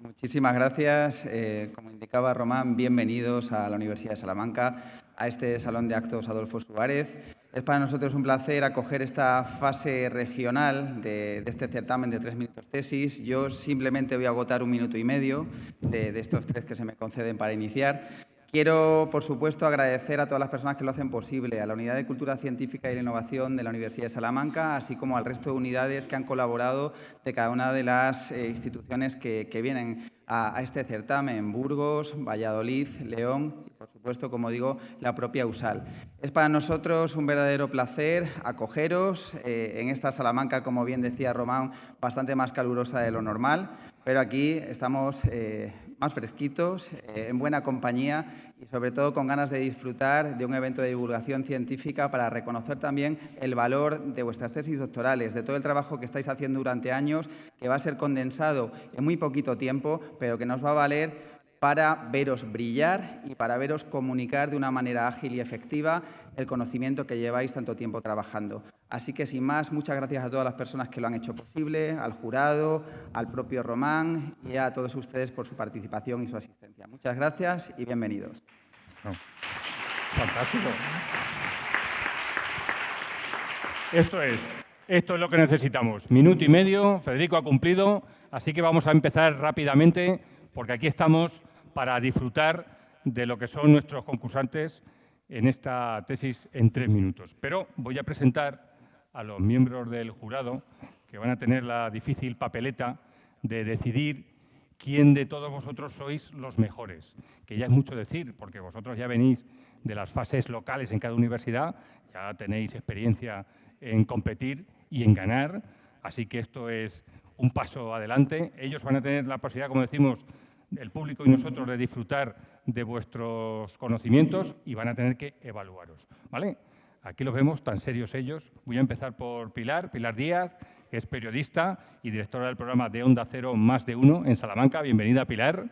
Muchísimas gracias. Como indicaba Román, bienvenidos a la Universidad de Salamanca, a este Salón de Actos Adolfo Suárez. Es para nosotros un placer acoger esta fase regional de este certamen de 3 minutos tesis. Yo simplemente voy a agotar 1 minuto y medio de estos 3 que se me conceden para iniciar. Quiero, por supuesto, agradecer a todas las personas que lo hacen posible, a la Unidad de Cultura Científica y la Innovación de la Universidad de Salamanca, así como al resto de unidades que han colaborado de cada una de las instituciones que vienen a este certamen: Burgos, Valladolid, León y, por supuesto, como digo, la propia USAL. Es para nosotros un verdadero placer acogeros en esta Salamanca, como bien decía Román, bastante más calurosa de lo normal, pero aquí estamos más fresquitos, en buena compañía y sobre todo con ganas de disfrutar de un evento de divulgación científica para reconocer también el valor de vuestras tesis doctorales, de todo el trabajo que estáis haciendo durante años, que va a ser condensado en muy poquito tiempo, pero que nos va a valer para veros brillar y para veros comunicar de una manera ágil y efectiva el conocimiento que lleváis tanto tiempo trabajando. Así que, sin más, muchas gracias a todas las personas que lo han hecho posible, al jurado, al propio Román y a todos ustedes por su participación y su asistencia. Muchas gracias y bienvenidos. Fantástico. Esto es lo que necesitamos. 1 minuto y medio, Federico ha cumplido, así que vamos a empezar rápidamente porque aquí estamos para disfrutar de lo que son nuestros concursantes en esta tesis en 3 minutos. Pero voy a presentar a los miembros del jurado que van a tener la difícil papeleta de decidir quién de todos vosotros sois los mejores, que ya es mucho decir, porque vosotros ya venís de las fases locales en cada universidad, ya tenéis experiencia en competir y en ganar, así que esto es un paso adelante. Ellos van a tener la posibilidad, como decimos, el público y nosotros, de disfrutar de vuestros conocimientos y van a tener que evaluaros, ¿vale? Aquí los vemos tan serios ellos. Voy a empezar por Pilar Díaz, que es periodista y directora del programa de Onda Cero Más de Uno en Salamanca. Bienvenida, Pilar.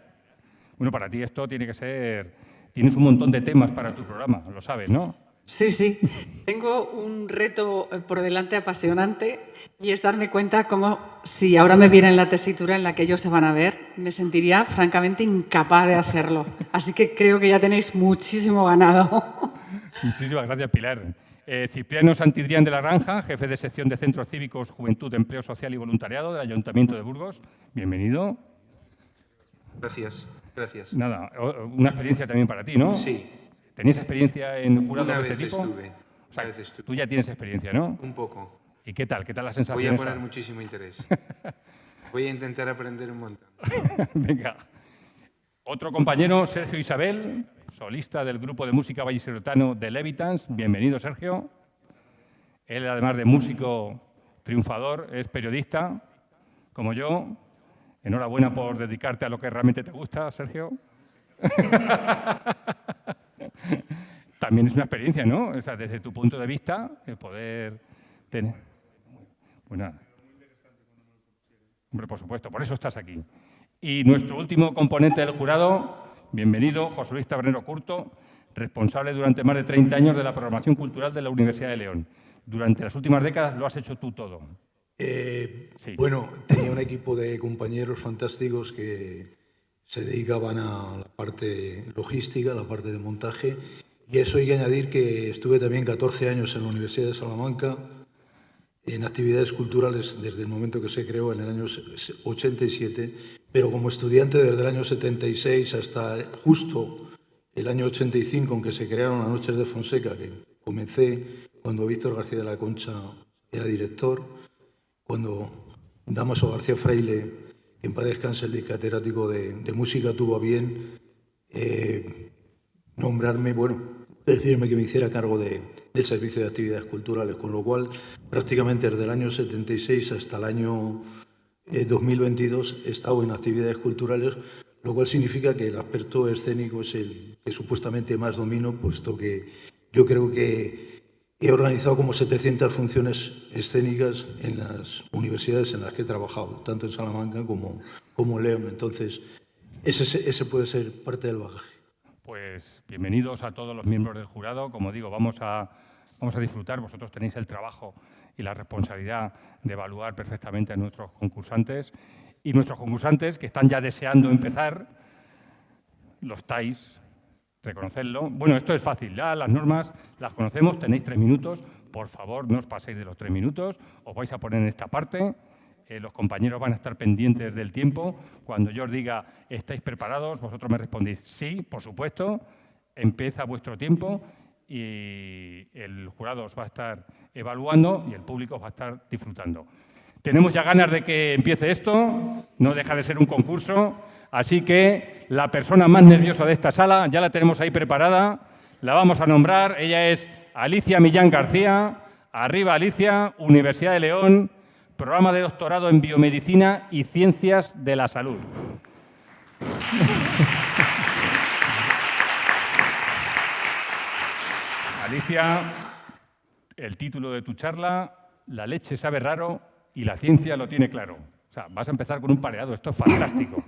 Bueno, para ti esto tiene que ser... Tienes un montón de temas para tu programa, lo sabes, ¿no? Sí, sí. Tengo un reto por delante apasionante y es darme cuenta cómo, si ahora me viera en la tesitura en la que ellos se van a ver, me sentiría francamente incapaz de hacerlo. Así que creo que ya tenéis muchísimo ganado. Muchísimas gracias, Pilar. Cipriano Santidrián de la Granja, jefe de sección de Centros Cívicos, Juventud, Empleo Social y Voluntariado del Ayuntamiento de Burgos. Bienvenido. Gracias, gracias. Nada, una experiencia también para ti, ¿no? Sí. ¿Tenías experiencia en jurados de este tipo? Una vez estuve. Tú ya tienes experiencia, ¿no? Un poco. ¿Y qué tal? ¿Qué tal la sensación? Voy a poner muchísimo interés. Voy a intentar aprender un montón. Venga. Otro compañero, Sergio Isabel, solista del grupo de música vallisoletano The Levitans. Bienvenido, Sergio. Él, además de músico triunfador, es periodista, como yo. Enhorabuena por dedicarte a lo que realmente te gusta, Sergio. También es una experiencia, ¿no? O sea, desde tu punto de vista, el poder tener... Bueno, hombre, por supuesto, por eso estás aquí. Y nuestro último componente del jurado, bienvenido, José Luis Tabernero Curto, responsable durante más de 30 años de la programación cultural de la Universidad de León. Durante las últimas décadas lo has hecho tú todo. Sí. Bueno, tenía un equipo de compañeros fantásticos que se dedicaban a la parte logística, a la parte de montaje, y eso hay que añadir que estuve también 14 años en la Universidad de Salamanca en actividades culturales desde el momento que se creó en el año 87, pero como estudiante desde el año 76 hasta justo el año 85, en que se crearon las Noches de Fonseca, que comencé cuando Víctor García de la Concha era director, cuando Dámaso García Fraile, que en paz descanse, el catedrático de música, tuvo a bien nombrarme, decirme que me hiciera cargo del servicio de actividades culturales, con lo cual prácticamente desde el año 76 hasta el año 2022 he estado en actividades culturales, lo cual significa que el aspecto escénico es el que supuestamente más domino, puesto que yo creo que he organizado como 700 funciones escénicas en las universidades en las que he trabajado, tanto en Salamanca como en León. Entonces, ese puede ser parte del bagaje. Pues bienvenidos a todos los miembros del jurado. Como digo, vamos a disfrutar. Vosotros tenéis el trabajo y la responsabilidad de evaluar perfectamente a nuestros concursantes. Y nuestros concursantes, que están ya deseando empezar, lo estáis, reconocerlo. Bueno, esto es fácil, ya las normas las conocemos, tenéis 3 minutos. Por favor, no os paséis de los 3 minutos, os vais a poner en esta parte. Los compañeros van a estar pendientes del tiempo. Cuando yo os diga, ¿estáis preparados?, vosotros me respondéis, sí, por supuesto. Empieza vuestro tiempo y el jurado os va a estar evaluando y el público os va a estar disfrutando. Tenemos ya ganas de que empiece esto, no deja de ser un concurso, así que la persona más nerviosa de esta sala ya la tenemos ahí preparada, la vamos a nombrar, ella es Alicia Millán García. Arriba Alicia, Universidad de León, programa de doctorado en Biomedicina y Ciencias de la Salud. Alicia, el título de tu charla, La leche sabe raro y la ciencia lo tiene claro. O sea, vas a empezar con un pareado, esto es fantástico.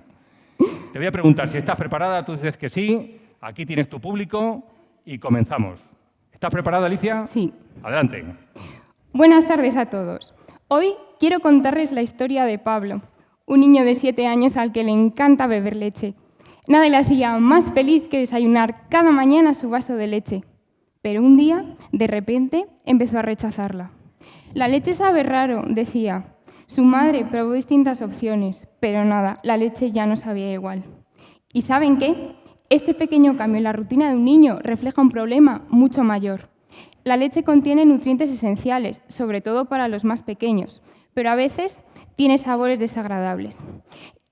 Te voy a preguntar si estás preparada, tú dices que sí, aquí tienes tu público y comenzamos. ¿Estás preparada, Alicia? Sí. Adelante. Buenas tardes a todos. Hoy quiero contarles la historia de Pablo, un niño de 7 años al que le encanta beber leche. Nada le hacía más feliz que desayunar cada mañana su vaso de leche. Pero un día, de repente, empezó a rechazarla. La leche sabe raro, decía. Su madre probó distintas opciones, pero nada, la leche ya no sabía igual. ¿Y saben qué? Este pequeño cambio en la rutina de un niño refleja un problema mucho mayor. La leche contiene nutrientes esenciales, sobre todo para los más pequeños, pero a veces tiene sabores desagradables.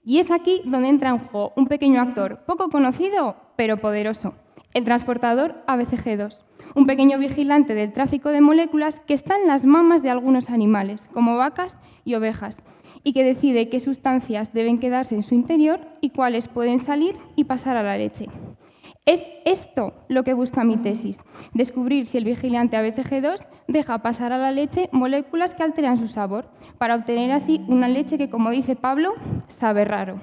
Y es aquí donde entra en juego un pequeño actor poco conocido, pero poderoso, el transportador ABCG2, un pequeño vigilante del tráfico de moléculas que está en las mamas de algunos animales, como vacas y ovejas, y que decide qué sustancias deben quedarse en su interior y cuáles pueden salir y pasar a la leche. Es esto lo que busca mi tesis, descubrir si el vigilante ABCG2 deja pasar a la leche moléculas que alteran su sabor, para obtener así una leche que, como dice Pablo, sabe raro.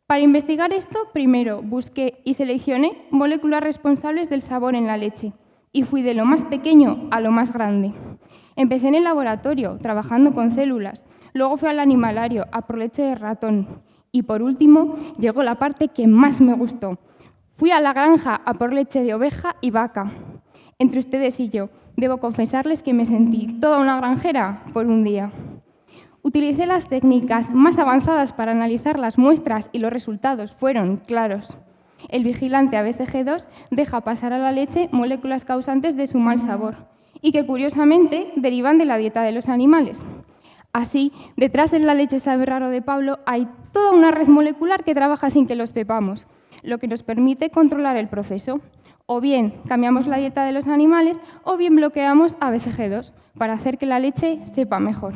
Para investigar esto, primero busqué y seleccioné moléculas responsables del sabor en la leche, y fui de lo más pequeño a lo más grande. Empecé en el laboratorio, trabajando con células, luego fui al animalario, a por leche de ratón, y por último llegó la parte que más me gustó. Fui a la granja a por leche de oveja y vaca. Entre ustedes y yo, debo confesarles que me sentí toda una granjera por un día. Utilicé las técnicas más avanzadas para analizar las muestras y los resultados fueron claros. El vigilante ABCG2 deja pasar a la leche moléculas causantes de su mal sabor y que, curiosamente, derivan de la dieta de los animales. Así, detrás de la leche sabe raro de Pablo hay toda una red molecular que trabaja sin que lo sepamos, lo que nos permite controlar el proceso. O bien cambiamos la dieta de los animales o bien bloqueamos ABCG2 para hacer que la leche sepa mejor.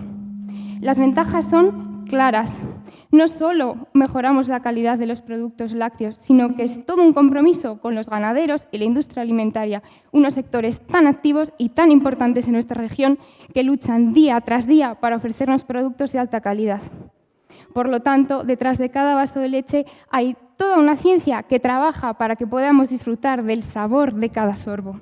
Las ventajas son claras. No solo mejoramos la calidad de los productos lácteos, sino que es todo un compromiso con los ganaderos y la industria alimentaria, unos sectores tan activos y tan importantes en nuestra región que luchan día tras día para ofrecernos productos de alta calidad. Por lo tanto, detrás de cada vaso de leche hay toda una ciencia que trabaja para que podamos disfrutar del sabor de cada sorbo.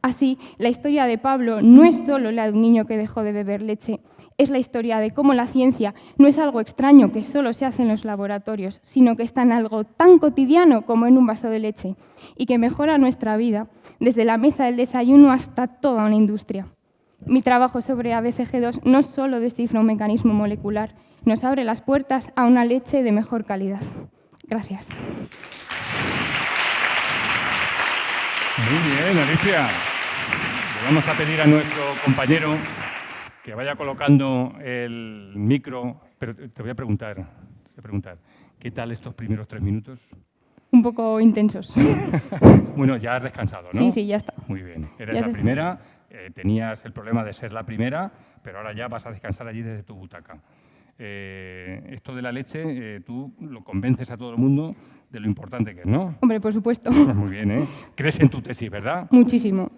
Así, la historia de Pablo no es solo la de un niño que dejó de beber leche, es la historia de cómo la ciencia no es algo extraño que solo se hace en los laboratorios, sino que está en algo tan cotidiano como en un vaso de leche y que mejora nuestra vida, desde la mesa del desayuno hasta toda una industria. Mi trabajo sobre ABCG2 no solo descifra un mecanismo molecular, nos abre las puertas a una leche de mejor calidad. Gracias. Muy bien, Alicia. Le vamos a pedir a nuestro compañero que vaya colocando el micro, pero te voy a preguntar, ¿qué tal estos primeros 3 minutos? Un poco intensos. Bueno, ya has descansado, ¿no? Sí, ya está. Muy bien. Eres la primera, tenías el problema de ser la primera, pero ahora ya vas a descansar allí desde tu butaca. Esto de la leche, tú lo convences a todo el mundo de lo importante que es, ¿no? Hombre, por supuesto. Muy bien, ¿eh? Crees en tu tesis, ¿verdad? Muchísimo.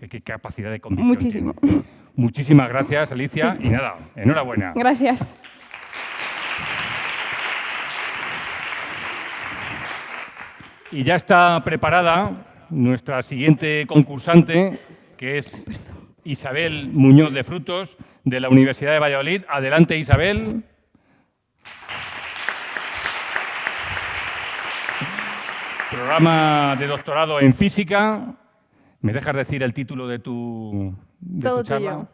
Qué capacidad de convicción. Muchísimo. Tiene. Muchísimas gracias, Alicia, y nada, enhorabuena. Gracias. Y ya está preparada nuestra siguiente concursante, que es Isabel Muñoz de Frutos, de la Universidad de Valladolid. Adelante, Isabel. Programa de doctorado en física. ¿Me dejas decir el título de tu charla?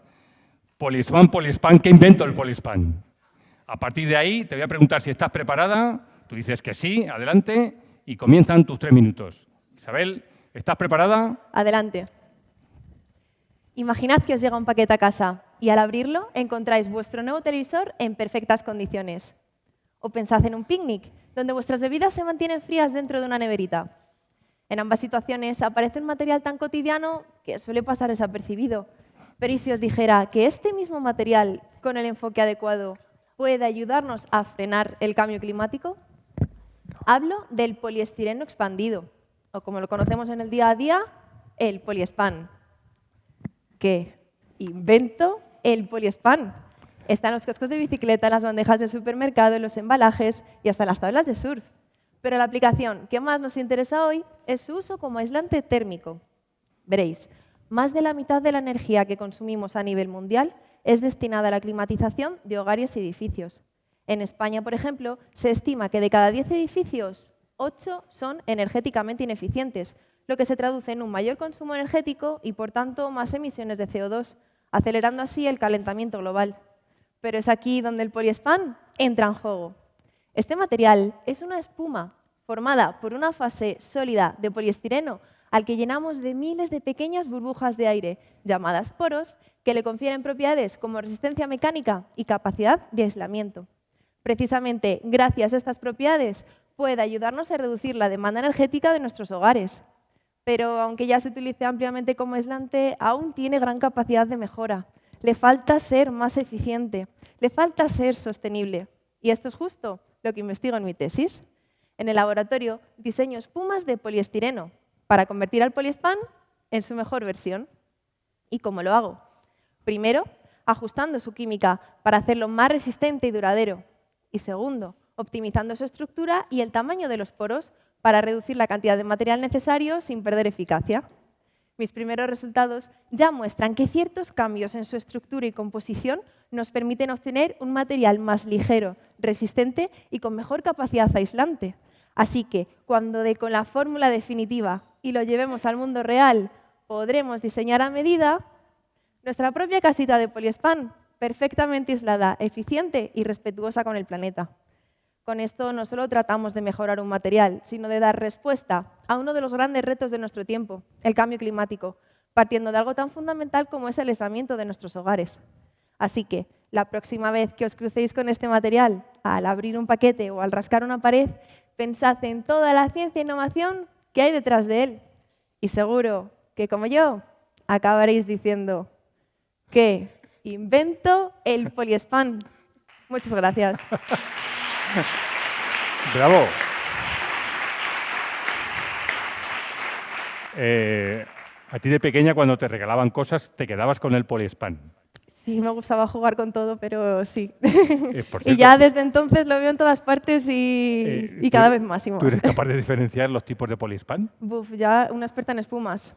Polispan, ¿qué invento el Polispan? A partir de ahí te voy a preguntar si estás preparada. Tú dices que sí, adelante, y comienzan tus 3 minutos. Isabel, ¿estás preparada? Adelante. Imaginad que os llega un paquete a casa y al abrirlo encontráis vuestro nuevo televisor en perfectas condiciones. O pensad en un picnic, donde vuestras bebidas se mantienen frías dentro de una neverita. En ambas situaciones aparece un material tan cotidiano que suele pasar desapercibido. Pero ¿y si os dijera que este mismo material, con el enfoque adecuado, puede ayudarnos a frenar el cambio climático? Hablo del poliestireno expandido, o como lo conocemos en el día a día, el Poliespan. ¿Qué? Invento el Poliespan. Está en los cascos de bicicleta, en las bandejas de supermercado, en los embalajes y hasta en las tablas de surf. Pero la aplicación que más nos interesa hoy es su uso como aislante térmico. Veréis, más de la mitad de la energía que consumimos a nivel mundial es destinada a la climatización de hogares y edificios. En España, por ejemplo, se estima que de cada 10 edificios, 8 son energéticamente ineficientes, lo que se traduce en un mayor consumo energético y, por tanto, más emisiones de CO2, acelerando así el calentamiento global. Pero es aquí donde el Poliespan entra en juego. Este material es una espuma formada por una fase sólida de poliestireno al que llenamos de miles de pequeñas burbujas de aire, llamadas poros, que le confieren propiedades como resistencia mecánica y capacidad de aislamiento. Precisamente gracias a estas propiedades puede ayudarnos a reducir la demanda energética de nuestros hogares. Pero aunque ya se utilice ampliamente como aislante, aún tiene gran capacidad de mejora. Le falta ser más eficiente, le falta ser sostenible. Y esto es justo lo que investigo en mi tesis. En el laboratorio diseño espumas de poliestireno para convertir al Poliespan en su mejor versión. ¿Y cómo lo hago? Primero, ajustando su química para hacerlo más resistente y duradero. Y segundo, optimizando su estructura y el tamaño de los poros para reducir la cantidad de material necesario sin perder eficacia. Mis primeros resultados ya muestran que ciertos cambios en su estructura y composición nos permiten obtener un material más ligero, resistente y con mejor capacidad aislante. Así que, cuando dé con la fórmula definitiva y lo llevemos al mundo real, podremos diseñar a medida nuestra propia casita de Poliespan, perfectamente aislada, eficiente y respetuosa con el planeta. Con esto no solo tratamos de mejorar un material, sino de dar respuesta a uno de los grandes retos de nuestro tiempo, el cambio climático, partiendo de algo tan fundamental como es el aislamiento de nuestros hogares. Así que, la próxima vez que os crucéis con este material, al abrir un paquete o al rascar una pared, pensad en toda la ciencia e innovación que hay detrás de él. Y seguro que, como yo, acabaréis diciendo que invento el Poliespan. Muchas gracias. Bravo. A ti de pequeña, cuando te regalaban cosas, te quedabas con el Poliespan. Sí, me gustaba jugar con todo, pero sí. Por Y ya desde entonces lo veo en todas partes y cada vez más y más. ¿Tú eres capaz de diferenciar los tipos de Poliespan? Buf, ya una experta en espumas.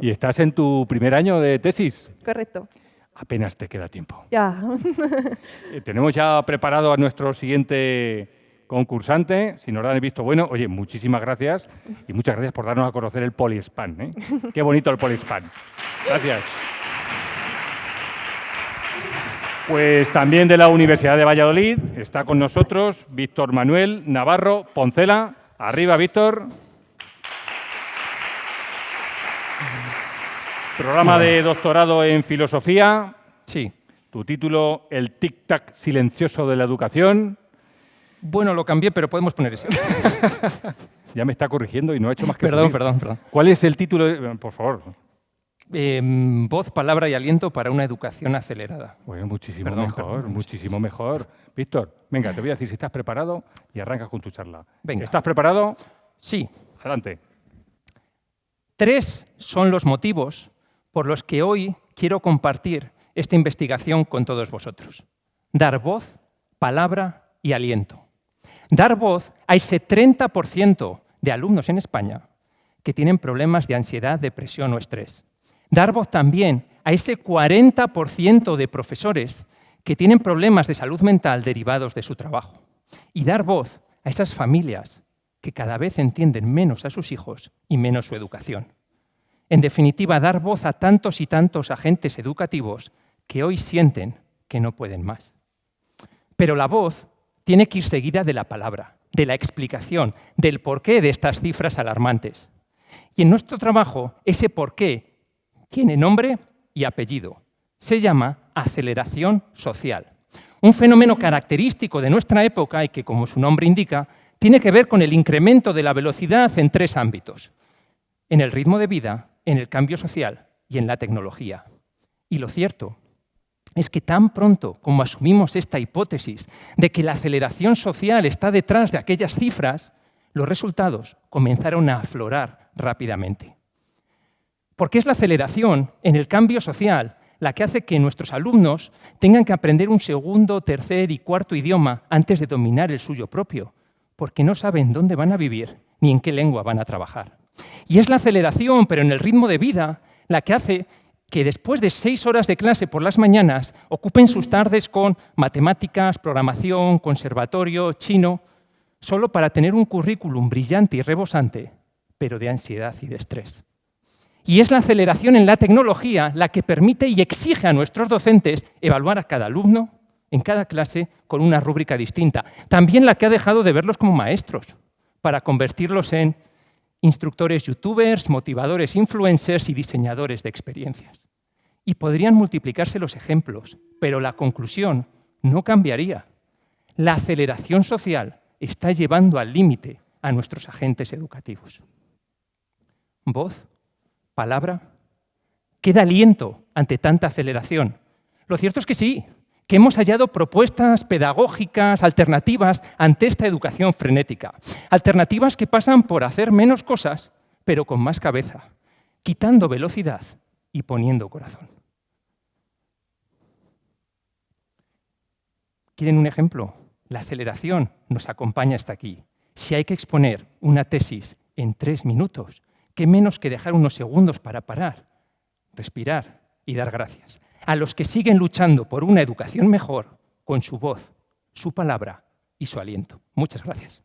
¿Y estás en tu primer año de tesis? Correcto. Apenas te queda tiempo. Ya. Tenemos ya preparado a nuestro siguiente concursante. Si nos lo han visto, bueno, oye, muchísimas gracias y muchas gracias por darnos a conocer el Poliespan, ¿eh? Qué bonito el Poliespan. Gracias. Pues también de la Universidad de Valladolid está con nosotros Víctor Manuel Navarro Poncela. Arriba, Víctor. Programa de doctorado en filosofía. Sí. Tu título, El tic-tac silencioso de la educación. Bueno, lo cambié, pero podemos poner ese. Ya me está corrigiendo y no ha hecho más que Perdón. ¿Cuál es el título? Por favor. Voz, palabra y aliento para una educación acelerada. Bueno, muchísimo mejor. Víctor, venga, te voy a decir si estás preparado y arrancas con tu charla. Venga. ¿Estás preparado? Sí. Adelante. 3 son los motivos por los que hoy quiero compartir esta investigación con todos vosotros. Dar voz, palabra y aliento. Dar voz a ese 30% de alumnos en España que tienen problemas de ansiedad, depresión o estrés. Dar voz también a ese 40% de profesores que tienen problemas de salud mental derivados de su trabajo. Y dar voz a esas familias que cada vez entienden menos a sus hijos y menos su educación. En definitiva, dar voz a tantos y tantos agentes educativos que hoy sienten que no pueden más. Pero la voz tiene que ir seguida de la palabra, de la explicación, del porqué de estas cifras alarmantes. Y en nuestro trabajo, ese porqué tiene nombre y apellido. Se llama aceleración social. Un fenómeno característico de nuestra época y que, como su nombre indica, tiene que ver con el incremento de la velocidad en 3 ámbitos: en el ritmo de vida, en el cambio social y en la tecnología. Y lo cierto es que tan pronto como asumimos esta hipótesis de que la aceleración social está detrás de aquellas cifras, los resultados comenzaron a aflorar rápidamente. Porque es la aceleración en el cambio social la que hace que nuestros alumnos tengan que aprender un segundo, tercer y cuarto idioma antes de dominar el suyo propio, porque no saben dónde van a vivir ni en qué lengua van a trabajar. Y es la aceleración, pero en el ritmo de vida, la que hace que después de 6 horas de clase por las mañanas ocupen sus tardes con matemáticas, programación, conservatorio, chino, solo para tener un currículum brillante y rebosante, pero de ansiedad y de estrés. Y es la aceleración en la tecnología la que permite y exige a nuestros docentes evaluar a cada alumno en cada clase con una rúbrica distinta. También la que ha dejado de verlos como maestros para convertirlos en instructores youtubers, motivadores influencers y diseñadores de experiencias. Y podrían multiplicarse los ejemplos, pero la conclusión no cambiaría. La aceleración social está llevando al límite a nuestros agentes educativos. Voz, palabra, ¿queda aliento ante tanta aceleración? Lo cierto es que sí, que hemos hallado propuestas pedagógicas alternativas ante esta educación frenética. Alternativas que pasan por hacer menos cosas, pero con más cabeza, quitando velocidad y poniendo corazón. ¿Quieren un ejemplo? La aceleración nos acompaña hasta aquí. Si hay que exponer una tesis en 3 minutos, ¿qué menos que dejar unos segundos para parar, respirar y dar gracias a los que siguen luchando por una educación mejor con su voz, su palabra y su aliento? Muchas gracias.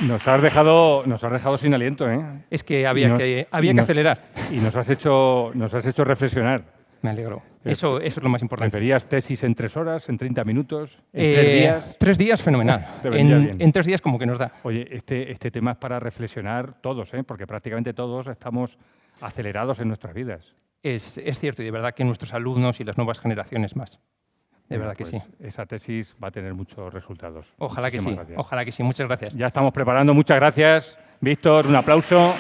Nos has dejado sin aliento, ¿eh? Es que había que acelerar. Y nos has hecho reflexionar. Me alegro. Eso es lo más importante. ¿Preferías tesis en 3 horas, en 30 minutos, en 3 días? 3 días, fenomenal. En 3 días como que nos da. Oye, este tema es para reflexionar todos, ¿eh? Porque prácticamente todos estamos acelerados en nuestras vidas. Es cierto, y de verdad que nuestros alumnos y las nuevas generaciones más. De verdad que sí. Esa tesis va a tener muchos resultados. Ojalá que sí, gracias. ojalá que sí. Muchas gracias. Ya estamos preparando. Muchas gracias, Víctor. Un aplauso.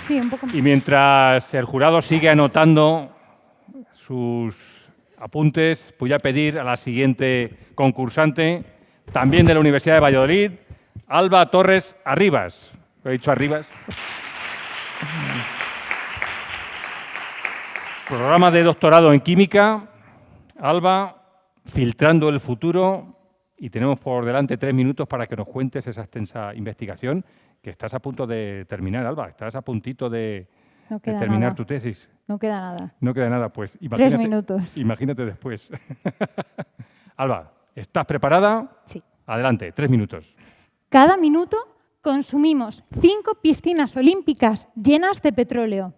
Sí, un poco. Y mientras el jurado sigue anotando sus apuntes, voy a pedir a la siguiente concursante, también de la Universidad de Valladolid, Alba Torres Arribas. ¿Lo he dicho Arribas? Programa de doctorado en química. Alba, filtrando el futuro. Y tenemos por delante 3 minutos para que nos cuentes esa extensa investigación que estás a punto de terminar, Alba. Estás a puntito de terminar tu tesis. No queda nada. No queda nada, pues imagínate, 3 minutos. Imagínate después. Alba, ¿estás preparada? Sí. Adelante, 3 minutos. Cada minuto consumimos 5 piscinas olímpicas llenas de petróleo.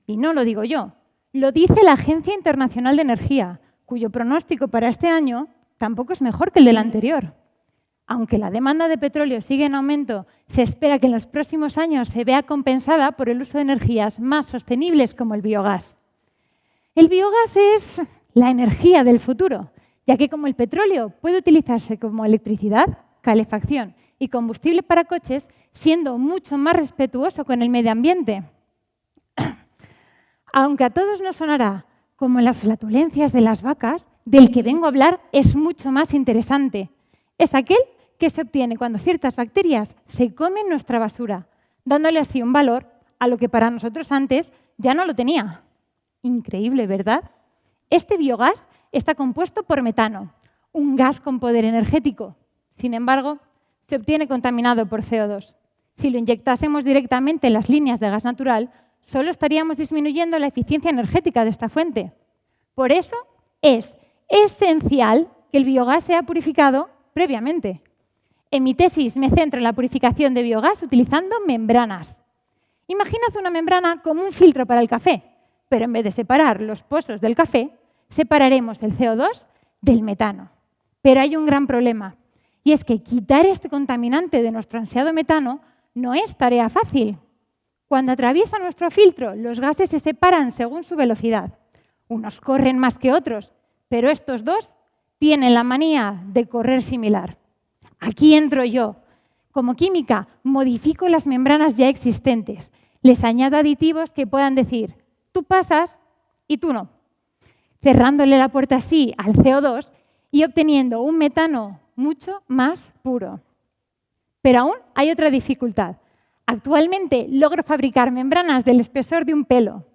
Y no lo digo yo, lo dice la Agencia Internacional de Energía, cuyo pronóstico para este año tampoco es mejor que el del anterior. Aunque la demanda de petróleo sigue en aumento, se espera que en los próximos años se vea compensada por el uso de energías más sostenibles como el biogás. El biogás es la energía del futuro, ya que como el petróleo puede utilizarse como electricidad, calefacción y combustible para coches, siendo mucho más respetuoso con el medio ambiente. Aunque a todos nos sonará como las flatulencias de las vacas, del que vengo a hablar es mucho más interesante. Es aquel que se obtiene cuando ciertas bacterias se comen nuestra basura, dándole así un valor a lo que para nosotros antes ya no lo tenía. Increíble, ¿verdad? Este biogás está compuesto por metano, un gas con poder energético. Sin embargo, se obtiene contaminado por CO2. Si lo inyectásemos directamente en las líneas de gas natural, solo estaríamos disminuyendo la eficiencia energética de esta fuente. Por eso es esencial que el biogás sea purificado previamente. En mi tesis me centro en la purificación de biogás utilizando membranas. Imaginad una membrana como un filtro para el café, pero en vez de separar los pozos del café, separaremos el CO2 del metano. Pero hay un gran problema, y es que quitar este contaminante de nuestro ansiado metano no es tarea fácil. Cuando atraviesa nuestro filtro, los gases se separan según su velocidad. Unos corren más que otros, pero estos dos tienen la manía de correr similar. Aquí entro yo. Como química, modifico las membranas ya existentes. Les añado aditivos que puedan decir, tú pasas y tú no, cerrándole la puerta así al CO2 y obteniendo un metano mucho más puro. Pero aún hay otra dificultad. Actualmente logro fabricar membranas del espesor de un pelo.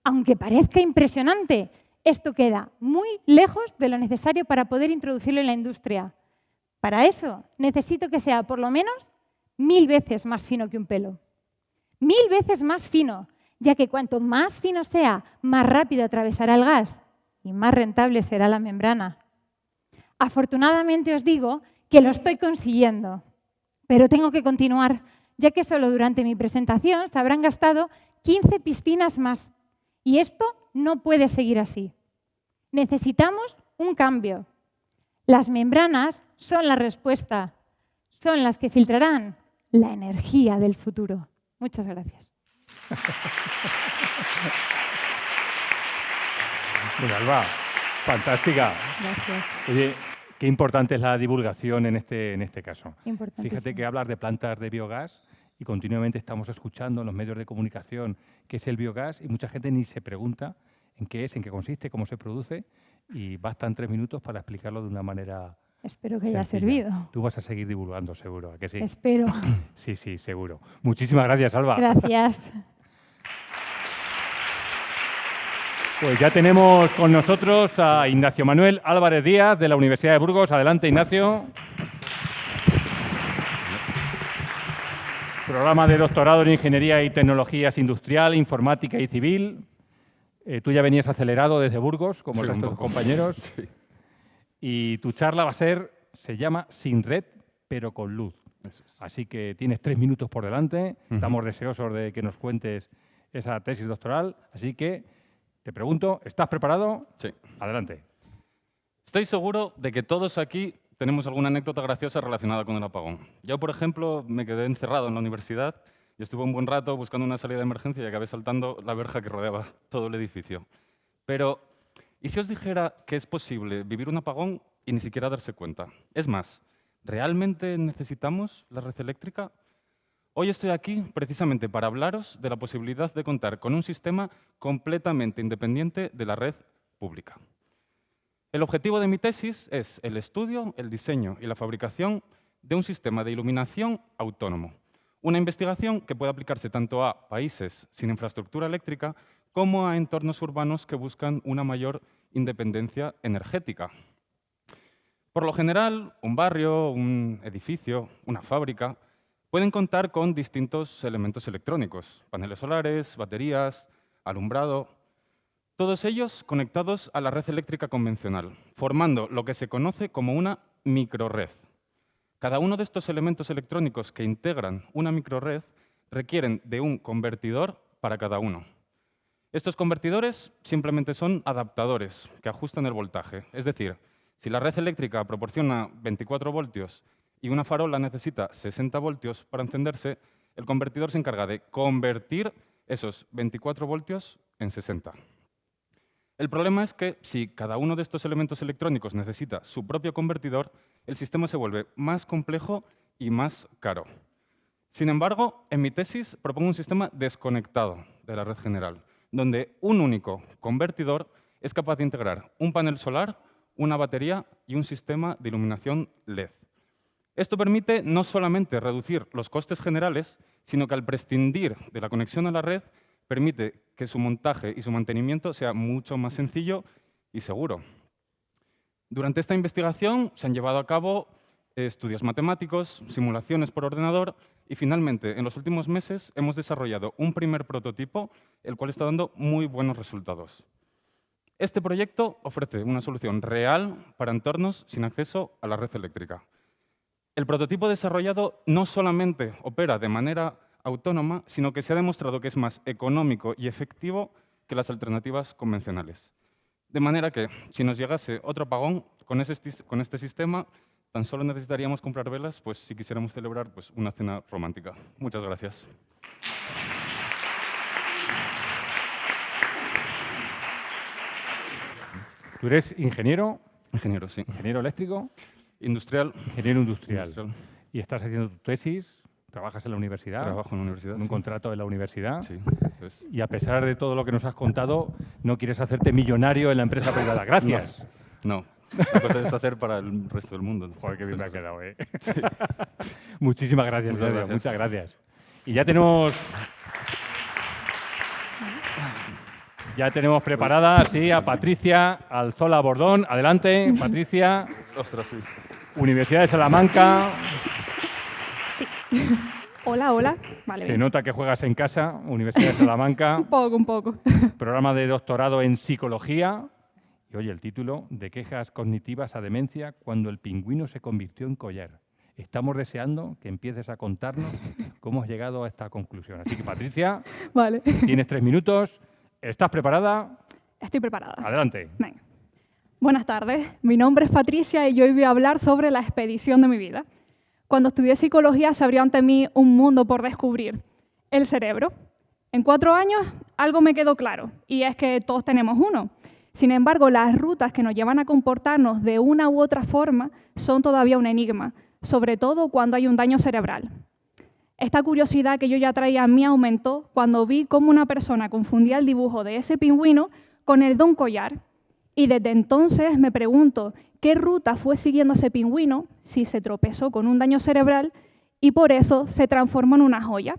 Aunque parezca impresionante, esto queda muy lejos de lo necesario para poder introducirlo en la industria. Para eso necesito que sea por lo menos 1000 veces más fino que un pelo. 1000 veces más fino, ya que cuanto más fino sea, más rápido atravesará el gas y más rentable será la membrana. Afortunadamente os digo que lo estoy consiguiendo, pero tengo que continuar, ya que solo durante mi presentación se habrán gastado 15 piscinas más. Y esto no puede seguir así. Necesitamos un cambio. Las membranas son la respuesta, son las que filtrarán la energía del futuro. Muchas gracias. Bueno, Alba, fantástica. Gracias. Oye, qué importante es la divulgación en este caso. Fíjate que hablas de plantas de biogás y continuamente estamos escuchando en los medios de comunicación qué es el biogás y mucha gente ni se pregunta en qué es, en qué consiste, cómo se produce y bastan 3 minutos para explicarlo de una manera Espero que haya sencilla. servido. Tú vas a seguir divulgando, seguro, ¿a que sí? Espero. Sí, sí, seguro. Muchísimas gracias, Alba. Gracias. Pues ya tenemos con nosotros a Ignacio Manuel Álvarez Díaz de la Universidad de Burgos. Adelante, Ignacio. Programa de doctorado en Ingeniería y Tecnologías Industrial, Informática y Civil. Tú ya venías acelerado desde Burgos, como el resto de tus compañeros. Sí. Y tu charla se llama Sin red, pero con luz. Así que tienes 3 minutos por delante. Estamos deseosos de que nos cuentes esa tesis doctoral. Así que te pregunto, ¿estás preparado? Sí. Adelante. Estoy seguro de que todos aquí tenemos alguna anécdota graciosa relacionada con el apagón. Yo, por ejemplo, me quedé encerrado en la universidad y estuve un buen rato buscando una salida de emergencia y acabé saltando la verja que rodeaba todo el edificio. Pero, ¿y si os dijera que es posible vivir un apagón y ni siquiera darse cuenta? Es más, ¿realmente necesitamos la red eléctrica? Hoy estoy aquí precisamente para hablaros de la posibilidad de contar con un sistema completamente independiente de la red pública. El objetivo de mi tesis es el estudio, el diseño y la fabricación de un sistema de iluminación autónomo. Una investigación que puede aplicarse tanto a países sin infraestructura eléctrica como a entornos urbanos que buscan una mayor independencia energética. Por lo general, un barrio, un edificio, una fábrica pueden contar con distintos elementos electrónicos, paneles solares, baterías, alumbrado, todos ellos conectados a la red eléctrica convencional, formando lo que se conoce como una microred. Cada uno de estos elementos electrónicos que integran una microred requieren de un convertidor para cada uno. Estos convertidores simplemente son adaptadores que ajustan el voltaje. Es decir, si la red eléctrica proporciona 24 voltios y una farola necesita 60 voltios para encenderse, el convertidor se encarga de convertir esos 24 voltios en 60. El problema es que si cada uno de estos elementos electrónicos necesita su propio convertidor, el sistema se vuelve más complejo y más caro. Sin embargo, en mi tesis propongo un sistema desconectado de la red general, donde un único convertidor es capaz de integrar un panel solar, una batería y un sistema de iluminación LED. Esto permite no solamente reducir los costes generales, sino que al prescindir de la conexión a la red, permite que su montaje y su mantenimiento sea mucho más sencillo y seguro. Durante esta investigación se han llevado a cabo estudios matemáticos, simulaciones por ordenador y finalmente, en los últimos meses, hemos desarrollado un primer prototipo, el cual está dando muy buenos resultados. Este proyecto ofrece una solución real para entornos sin acceso a la red eléctrica. El prototipo desarrollado no solamente opera de manera autónoma, sino que se ha demostrado que es más económico y efectivo que las alternativas convencionales. De manera que, si nos llegase otro apagón con este sistema, tan solo necesitaríamos comprar velas, pues si quisiéramos celebrar pues, una cena romántica. Muchas gracias. ¿Tú eres ingeniero? Ingeniero, sí. ¿Ingeniero eléctrico? Industrial. Ingeniero industrial. ¿Y estás haciendo tu tesis? ¿Trabajas en la universidad? Trabajo en la universidad. ¿En un contrato de la universidad? Sí, eso es. Y a pesar de todo lo que nos has contado, no quieres hacerte millonario en la empresa privada. Gracias. No. La cosa es hacer para el resto del mundo. Joder, qué bien me ha quedado, ¿eh? Sí. Muchísimas gracias, Muchas gracias. Muchas gracias. Y ya tenemos preparada, sí, a Patricia Alzola Bordón. Adelante, Patricia. Ostras, sí. Universidad de Salamanca. Sí. Hola, hola. Vale, Se bien. nota que juegas en casa, Universidad de Salamanca. Un poco. Programa de doctorado en psicología. Y oye, el título, de quejas cognitivas a demencia cuando el pingüino se convirtió en collar. Estamos deseando que empieces a contarnos cómo has llegado a esta conclusión. Así que, Patricia, Vale. tienes 3 minutos. ¿Estás preparada? Estoy preparada. Adelante. Venga. Buenas tardes. Mi nombre es Patricia y hoy voy a hablar sobre la expedición de mi vida. Cuando estudié psicología se abrió ante mí un mundo por descubrir, el cerebro. En 4 años algo me quedó claro, y es que todos tenemos uno. Sin embargo, las rutas que nos llevan a comportarnos de una u otra forma son todavía un enigma, sobre todo cuando hay un daño cerebral. Esta curiosidad que yo ya traía en mí aumentó cuando vi cómo una persona confundía el dibujo de ese pingüino con el de un collar. Y desde entonces me pregunto qué ruta fue siguiendo ese pingüino, si se tropezó con un daño cerebral y por eso se transformó en una joya.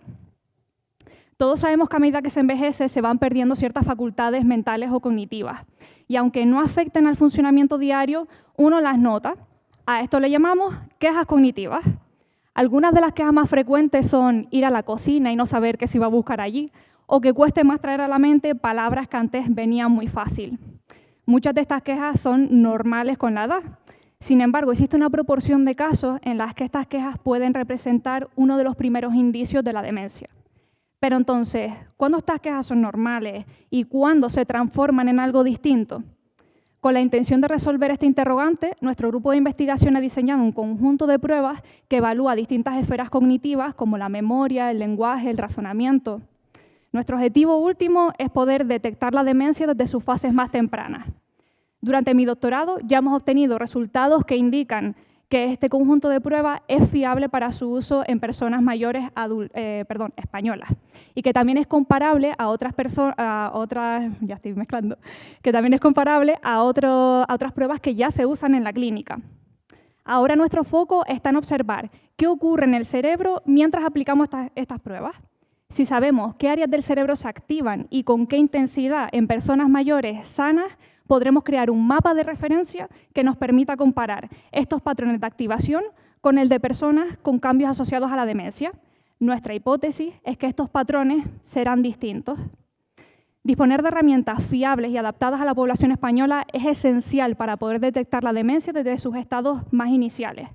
Todos sabemos que a medida que se envejece se van perdiendo ciertas facultades mentales o cognitivas. Y aunque no afecten al funcionamiento diario, uno las nota. A esto le llamamos quejas cognitivas. Algunas de las quejas más frecuentes son ir a la cocina y no saber qué se iba a buscar allí, o que cueste más traer a la mente palabras que antes venían muy fácil. Muchas de estas quejas son normales con la edad. Sin embargo, existe una proporción de casos en las que estas quejas pueden representar uno de los primeros indicios de la demencia. Pero entonces, ¿cuándo estas quejas son normales y cuándo se transforman en algo distinto? Con la intención de resolver este interrogante, nuestro grupo de investigación ha diseñado un conjunto de pruebas que evalúa distintas esferas cognitivas como la memoria, el lenguaje, el razonamiento. Nuestro objetivo último es poder detectar la demencia desde sus fases más tempranas. Durante mi doctorado ya hemos obtenido resultados que indican que este conjunto de pruebas es fiable para su uso en personas mayores españolas y que también es comparable a otras pruebas que ya se usan en la clínica. Ahora nuestro foco está en observar qué ocurre en el cerebro mientras aplicamos estas pruebas. Si sabemos qué áreas del cerebro se activan y con qué intensidad en personas mayores sanas, podremos crear un mapa de referencia que nos permita comparar estos patrones de activación con el de personas con cambios asociados a la demencia. Nuestra hipótesis es que estos patrones serán distintos. Disponer de herramientas fiables y adaptadas a la población española es esencial para poder detectar la demencia desde sus estados más iniciales.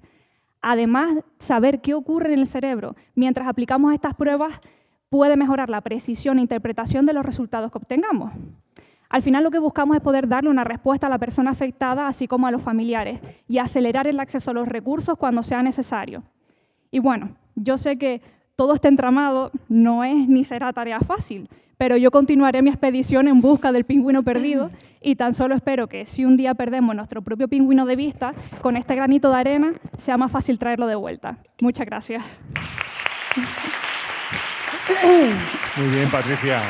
Además, saber qué ocurre en el cerebro mientras aplicamos estas pruebas puede mejorar la precisión e interpretación de los resultados que obtengamos. Al final lo que buscamos es poder darle una respuesta a la persona afectada, así como a los familiares, y acelerar el acceso a los recursos cuando sea necesario. Y bueno, yo sé que todo este entramado no es ni será tarea fácil, pero yo continuaré mi expedición en busca del pingüino perdido y tan solo espero que si un día perdemos nuestro propio pingüino de vista, con este granito de arena sea más fácil traerlo de vuelta. Muchas gracias. Muy bien, Patricia.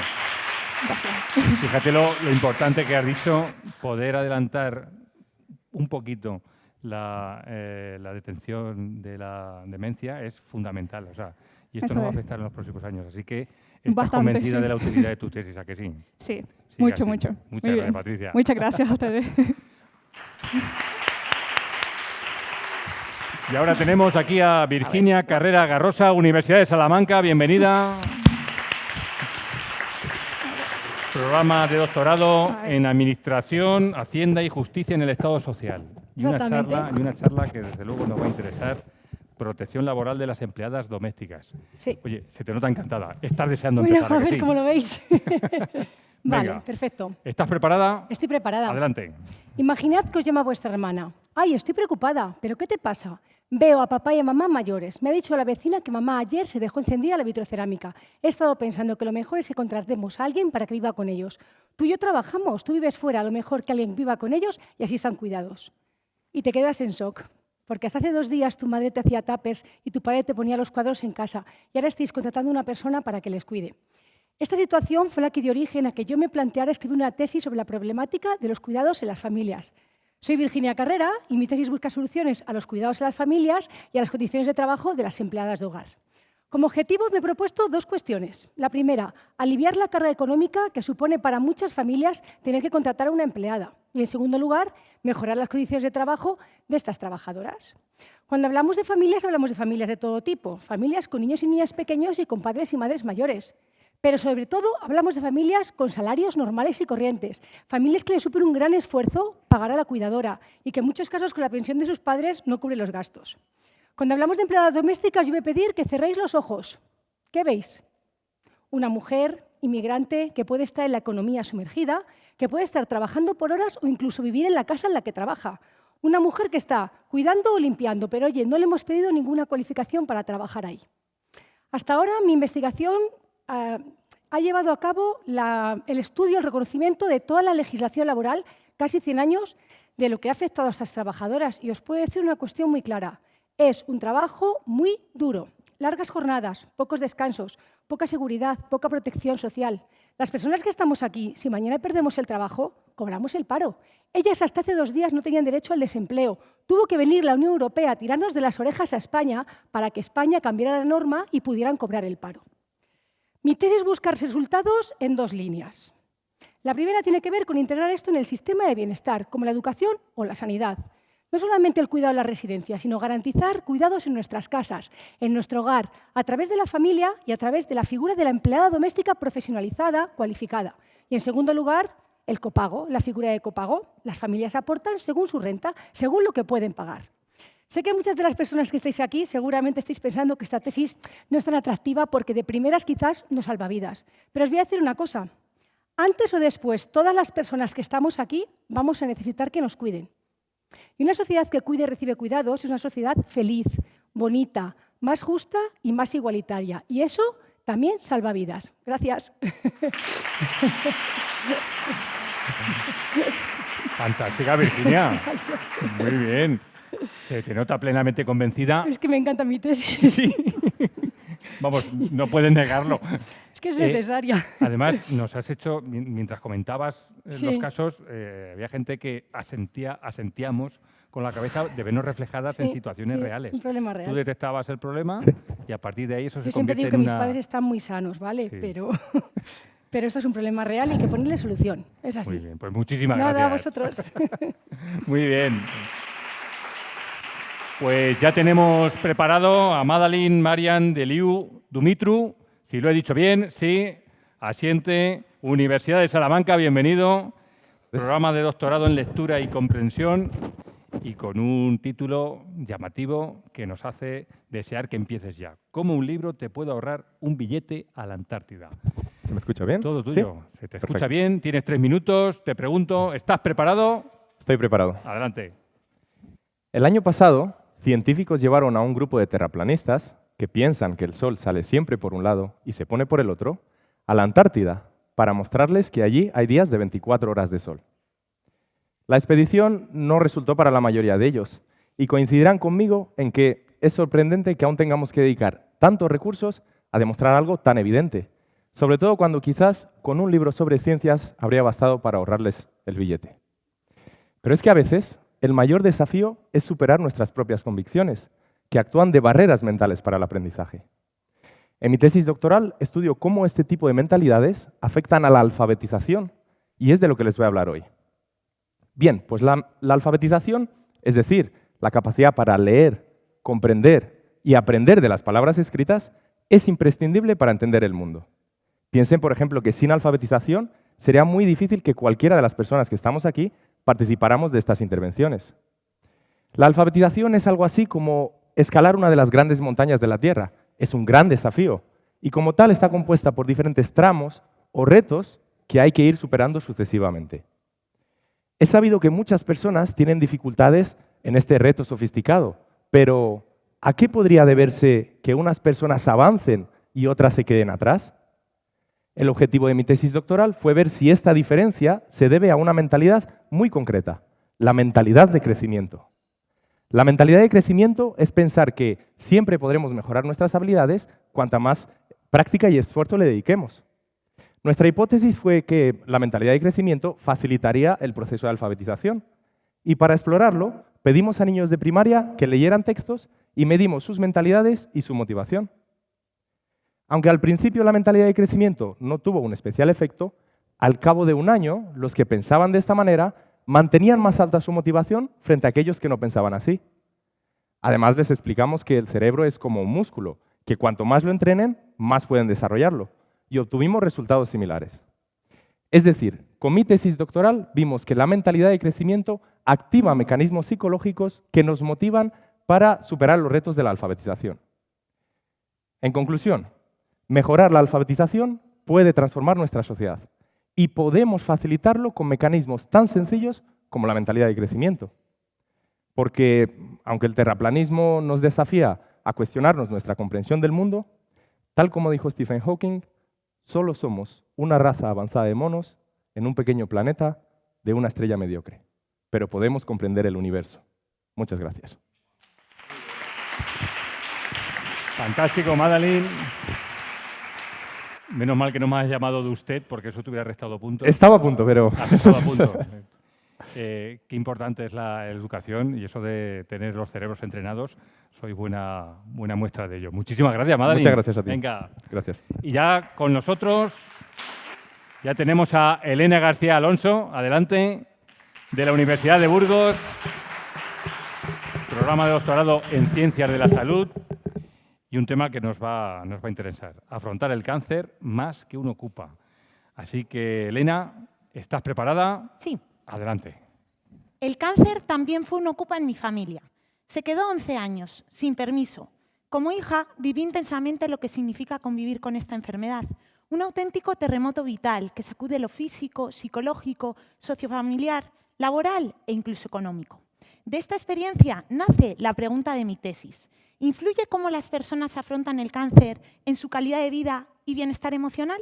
Gracias. Fíjate lo importante que has dicho, poder adelantar un poquito la detención de la demencia es fundamental. O sea, y esto Eso nos va a es. afectar en los próximos años. Así que estás Bastante, convencida sí. de la utilidad de tu tesis, ¿a que sí? Sí, Sigue mucho, así. mucho. Muchas Muy gracias, bien. Patricia. Muchas gracias a ustedes. Y ahora tenemos aquí a Virginia Carrera Garrosa, Universidad de Salamanca. Bienvenida. Programa de doctorado en Administración, Hacienda y Justicia en el Estado Social. Y una charla que desde luego nos va a interesar. Protección laboral de las empleadas domésticas. Sí. Oye, se te nota encantada. Estás deseando empezar. Bueno, a ver sí. cómo lo veis. Vale, Venga. perfecto. ¿Estás preparada? Estoy preparada. Adelante. Imaginad que os llama vuestra hermana. Ay, estoy preocupada. ¿Pero qué te pasa? Veo a papá y a mamá mayores. Me ha dicho la vecina que mamá ayer se dejó encendida la vitrocerámica. He estado pensando que lo mejor es que contratemos a alguien para que viva con ellos. Tú y yo trabajamos, tú vives fuera, a lo mejor que alguien viva con ellos y así están cuidados. Y te quedas en shock. Porque hasta hace 2 días tu madre te hacía tuppers y tu padre te ponía los cuadros en casa y ahora estáis contratando a una persona para que les cuide. Esta situación fue la que dio origen a que yo me planteara escribir una tesis sobre la problemática de los cuidados en las familias. Soy Virginia Carrera y mi tesis busca soluciones a los cuidados en las familias y a las condiciones de trabajo de las empleadas de hogar. Como objetivos me he propuesto 2 cuestiones. La primera, aliviar la carga económica que supone para muchas familias tener que contratar a una empleada. Y en segundo lugar, mejorar las condiciones de trabajo de estas trabajadoras. Cuando hablamos de familias de todo tipo. Familias con niños y niñas pequeños y con padres y madres mayores. Pero sobre todo hablamos de familias con salarios normales y corrientes. Familias que les supone un gran esfuerzo pagar a la cuidadora y que en muchos casos con la pensión de sus padres no cubre los gastos. Cuando hablamos de empleadas domésticas, yo voy a pedir que cerréis los ojos. ¿Qué veis? Una mujer inmigrante que puede estar en la economía sumergida, que puede estar trabajando por horas o incluso vivir en la casa en la que trabaja. Una mujer que está cuidando o limpiando, pero oye, no le hemos pedido ninguna cualificación para trabajar ahí. Hasta ahora mi investigación ha llevado a cabo el estudio, el reconocimiento de toda la legislación laboral, casi 100 años, de lo que ha afectado a estas trabajadoras. Y os puedo decir una cuestión muy clara. Es un trabajo muy duro, largas jornadas, pocos descansos, poca seguridad, poca protección social. Las personas que estamos aquí, si mañana perdemos el trabajo, cobramos el paro. Ellas hasta hace 2 días no tenían derecho al desempleo. Tuvo que venir la Unión Europea a tirarnos de las orejas a España para que España cambiara la norma y pudieran cobrar el paro. Mi tesis busca resultados en 2 líneas. La primera tiene que ver con integrar esto en el sistema de bienestar, como la educación o la sanidad. No solamente el cuidado en la residencia, sino garantizar cuidados en nuestras casas, en nuestro hogar, a través de la familia y a través de la figura de la empleada doméstica profesionalizada, cualificada. Y en segundo lugar, el copago, la figura de copago. Las familias aportan según su renta, según lo que pueden pagar. Sé que muchas de las personas que estáis aquí seguramente estáis pensando que esta tesis no es tan atractiva porque de primeras quizás no salva vidas. Pero os voy a decir una cosa. Antes o después, todas las personas que estamos aquí vamos a necesitar que nos cuiden. Y una sociedad que cuide y recibe cuidados es una sociedad feliz, bonita, más justa y más igualitaria. Y eso también salva vidas. Gracias. Fantástica, Virginia. Muy bien. Se te nota plenamente convencida. Es que me encanta mi tesis. Sí. Vamos, no puedes negarlo. Es que es necesaria. Además, nos has hecho, mientras comentabas Sí. los casos, había gente que asentíamos con la cabeza de vernos reflejadas en situaciones reales. Es un problema real. Tú detectabas el problema y a partir de ahí eso Yo se siempre convierte digo que en mis una... padres están muy sanos, ¿vale? Sí. Pero esto es un problema real y hay que ponerle solución. Es así. Muy bien, pues muchísimas Nada, gracias. a vosotros. Muy bien. Pues ya tenemos preparado a Madalyn Marian Deliu Dumitru. Si lo he dicho bien, sí. Asiente, Universidad de Salamanca, bienvenido. Programa de doctorado en lectura y comprensión y con un título llamativo que nos hace desear que empieces ya. ¿Cómo un libro te puede ahorrar un billete a la Antártida? ¿Se me escucha bien? Todo tuyo. ¿Sí? Se te Perfecto. escucha bien, tienes 3 minutos. Te pregunto, ¿estás preparado? Estoy preparado. Adelante. El año pasado, científicos llevaron a un grupo de terraplanistas que piensan que el Sol sale siempre por un lado y se pone por el otro, a la Antártida para mostrarles que allí hay días de 24 horas de sol. La expedición no resultó para la mayoría de ellos y coincidirán conmigo en que es sorprendente que aún tengamos que dedicar tantos recursos a demostrar algo tan evidente, sobre todo cuando quizás con un libro sobre ciencias habría bastado para ahorrarles el billete. Pero es que a veces el mayor desafío es superar nuestras propias convicciones, que actúan de barreras mentales para el aprendizaje. En mi tesis doctoral estudio cómo este tipo de mentalidades afectan a la alfabetización, y es de lo que les voy a hablar hoy. Bien, pues la alfabetización, es decir, la capacidad para leer, comprender y aprender de las palabras escritas es imprescindible para entender el mundo. Piensen, por ejemplo, que sin alfabetización sería muy difícil que cualquiera de las personas que estamos aquí participáramos de estas intervenciones. La alfabetización es algo así como escalar una de las grandes montañas de la Tierra. Es un gran desafío y como tal está compuesta por diferentes tramos o retos que hay que ir superando sucesivamente. Es sabido que muchas personas tienen dificultades en este reto sofisticado, pero ¿a qué podría deberse que unas personas avancen y otras se queden atrás? El objetivo de mi tesis doctoral fue ver si esta diferencia se debe a una mentalidad muy concreta, la mentalidad de crecimiento. La mentalidad de crecimiento es pensar que siempre podremos mejorar nuestras habilidades cuanta más práctica y esfuerzo le dediquemos. Nuestra hipótesis fue que la mentalidad de crecimiento facilitaría el proceso de alfabetización y para explorarlo pedimos a niños de primaria que leyeran textos y medimos sus mentalidades y su motivación. Aunque al principio la mentalidad de crecimiento no tuvo un especial efecto, al cabo de un año los que pensaban de esta manera mantenían más alta su motivación frente a aquellos que no pensaban así. Además les explicamos que el cerebro es como un músculo, que cuanto más lo entrenen, más pueden desarrollarlo. Y obtuvimos resultados similares. Es decir, con mi tesis doctoral vimos que la mentalidad de crecimiento activa mecanismos psicológicos que nos motivan para superar los retos de la alfabetización. En conclusión, mejorar la alfabetización puede transformar nuestra sociedad y podemos facilitarlo con mecanismos tan sencillos como la mentalidad de crecimiento. Porque, aunque el terraplanismo nos desafía a cuestionarnos nuestra comprensión del mundo, tal como dijo Stephen Hawking, solo somos una raza avanzada de monos en un pequeño planeta de una estrella mediocre, pero podemos comprender el universo. Muchas gracias. Fantástico, Madeleine. Menos mal que no me has llamado de usted, porque eso te hubiera restado puntos. Estaba a punto, pero... Has estado a punto. Qué importante es la educación y eso de tener los cerebros entrenados. Soy buena muestra de ello. Muchísimas gracias, Madeleine. Muchas gracias a ti. Venga. Gracias. Y ya con nosotros ya tenemos a Elena García Alonso, adelante, de la Universidad de Burgos, programa de doctorado en Ciencias de la Salud y un tema que nos va a interesar, afrontar el cáncer más que uno ocupa. Así que, Elena, ¿estás preparada? Sí. Adelante. El cáncer también fue un ocupa en mi familia. Se quedó 11 años, sin permiso. Como hija, viví intensamente lo que significa convivir con esta enfermedad. Un auténtico terremoto vital que sacude lo físico, psicológico, sociofamiliar, laboral e incluso económico. De esta experiencia nace la pregunta de mi tesis. ¿Influye cómo las personas afrontan el cáncer en su calidad de vida y bienestar emocional?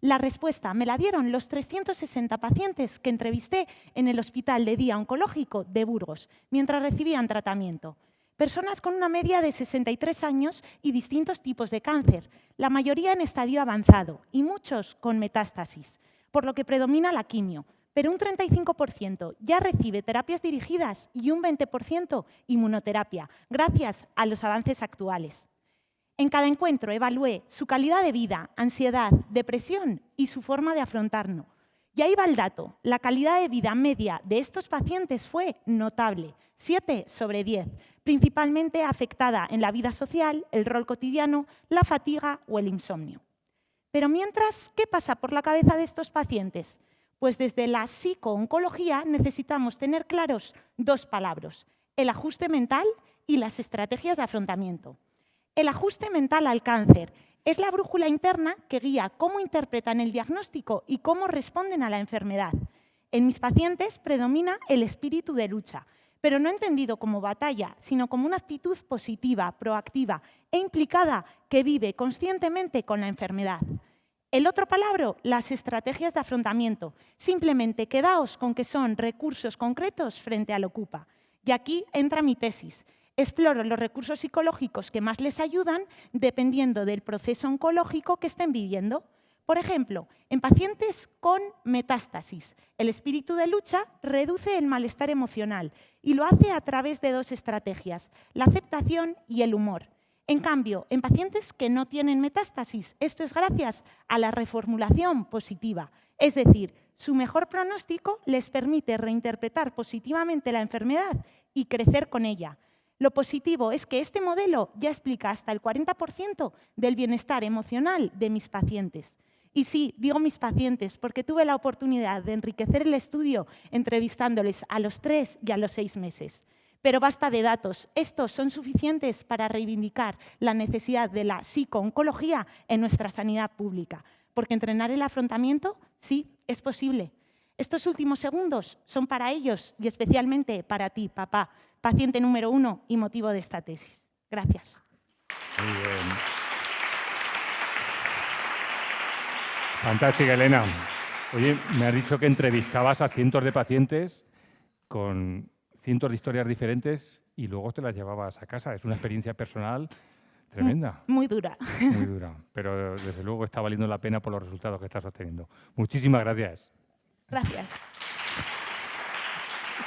La respuesta me la dieron los 360 pacientes que entrevisté en el Hospital de Día Oncológico de Burgos mientras recibían tratamiento. Personas con una media de 63 años y distintos tipos de cáncer, la mayoría en estadio avanzado y muchos con metástasis, por lo que predomina la quimio, pero un 35% ya recibe terapias dirigidas y un 20% inmunoterapia, gracias a los avances actuales. En cada encuentro evalué su calidad de vida, ansiedad, depresión y su forma de afrontarlo. Y ahí va el dato. La calidad de vida media de estos pacientes fue notable, 7 sobre 10, principalmente afectada en la vida social, el rol cotidiano, la fatiga o el insomnio. Pero mientras, ¿qué pasa por la cabeza de estos pacientes? Pues desde la psicooncología necesitamos tener claros 2 palabras, el ajuste mental y las estrategias de afrontamiento. El ajuste mental al cáncer es la brújula interna que guía cómo interpretan el diagnóstico y cómo responden a la enfermedad. En mis pacientes predomina el espíritu de lucha, pero no entendido como batalla, sino como una actitud positiva, proactiva e implicada que vive conscientemente con la enfermedad. El otro palabra, las estrategias de afrontamiento. Simplemente quedaos con que son recursos concretos frente al ocupa. Y aquí entra mi tesis. Exploro los recursos psicológicos que más les ayudan dependiendo del proceso oncológico que estén viviendo. Por ejemplo, en pacientes con metástasis, el espíritu de lucha reduce el malestar emocional y lo hace a través de 2 estrategias, la aceptación y el humor. En cambio, en pacientes que no tienen metástasis, esto es gracias a la reformulación positiva, es decir, su mejor pronóstico les permite reinterpretar positivamente la enfermedad y crecer con ella. Lo positivo es que este modelo ya explica hasta el 40% del bienestar emocional de mis pacientes. Y sí, digo mis pacientes, porque tuve la oportunidad de enriquecer el estudio entrevistándoles a los 3 y a los 6 meses. Pero basta de datos. Estos son suficientes para reivindicar la necesidad de la psico-oncología en nuestra sanidad pública. Porque entrenar el afrontamiento, sí, es posible. Estos últimos segundos son para ellos y especialmente para ti, papá, paciente número 1 y motivo de esta tesis. Gracias. Muy bien. Fantástica, Elena. Oye, me has dicho que entrevistabas a cientos de pacientes con cientos de historias diferentes y luego te las llevabas a casa. Es una experiencia personal tremenda. Muy dura. Muy dura, pero desde luego está valiendo la pena por los resultados que estás obteniendo. Muchísimas gracias. Gracias.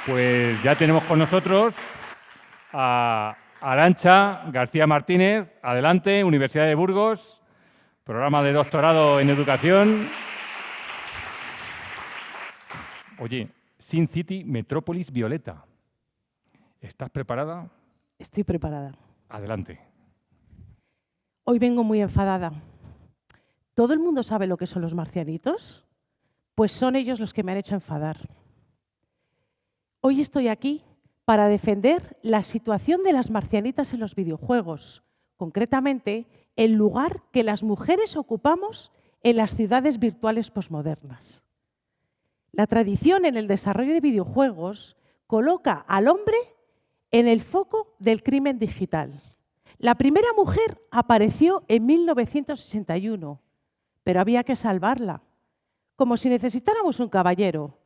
Pues ya tenemos con nosotros a Arantxa García Martínez. Adelante, Universidad de Burgos, programa de doctorado en educación. Oye, Sin City Metrópolis Violeta. ¿Estás preparada? Estoy preparada. Adelante. Hoy vengo muy enfadada. ¿Todo el mundo sabe lo que son los marcianitos? Pues son ellos los que me han hecho enfadar. Hoy estoy aquí para defender la situación de las marcianitas en los videojuegos, concretamente el lugar que las mujeres ocupamos en las ciudades virtuales posmodernas. La tradición en el desarrollo de videojuegos coloca al hombre en el foco del crimen digital. La primera mujer apareció en 1961, pero había que salvarla, como si necesitáramos un caballero.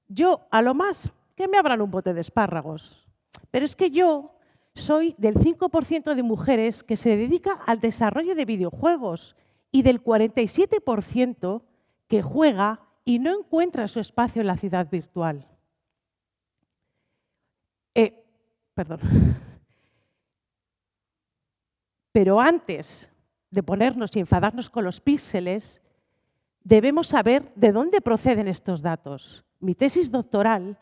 Yo, a lo más, que me abran un bote de espárragos. Pero es que yo soy del 5% de mujeres que se dedica al desarrollo de videojuegos y del 47% que juega y no encuentra su espacio en la ciudad virtual. Perdón. Pero antes de ponernos y enfadarnos con los píxeles, debemos saber de dónde proceden estos datos. Mi tesis doctoral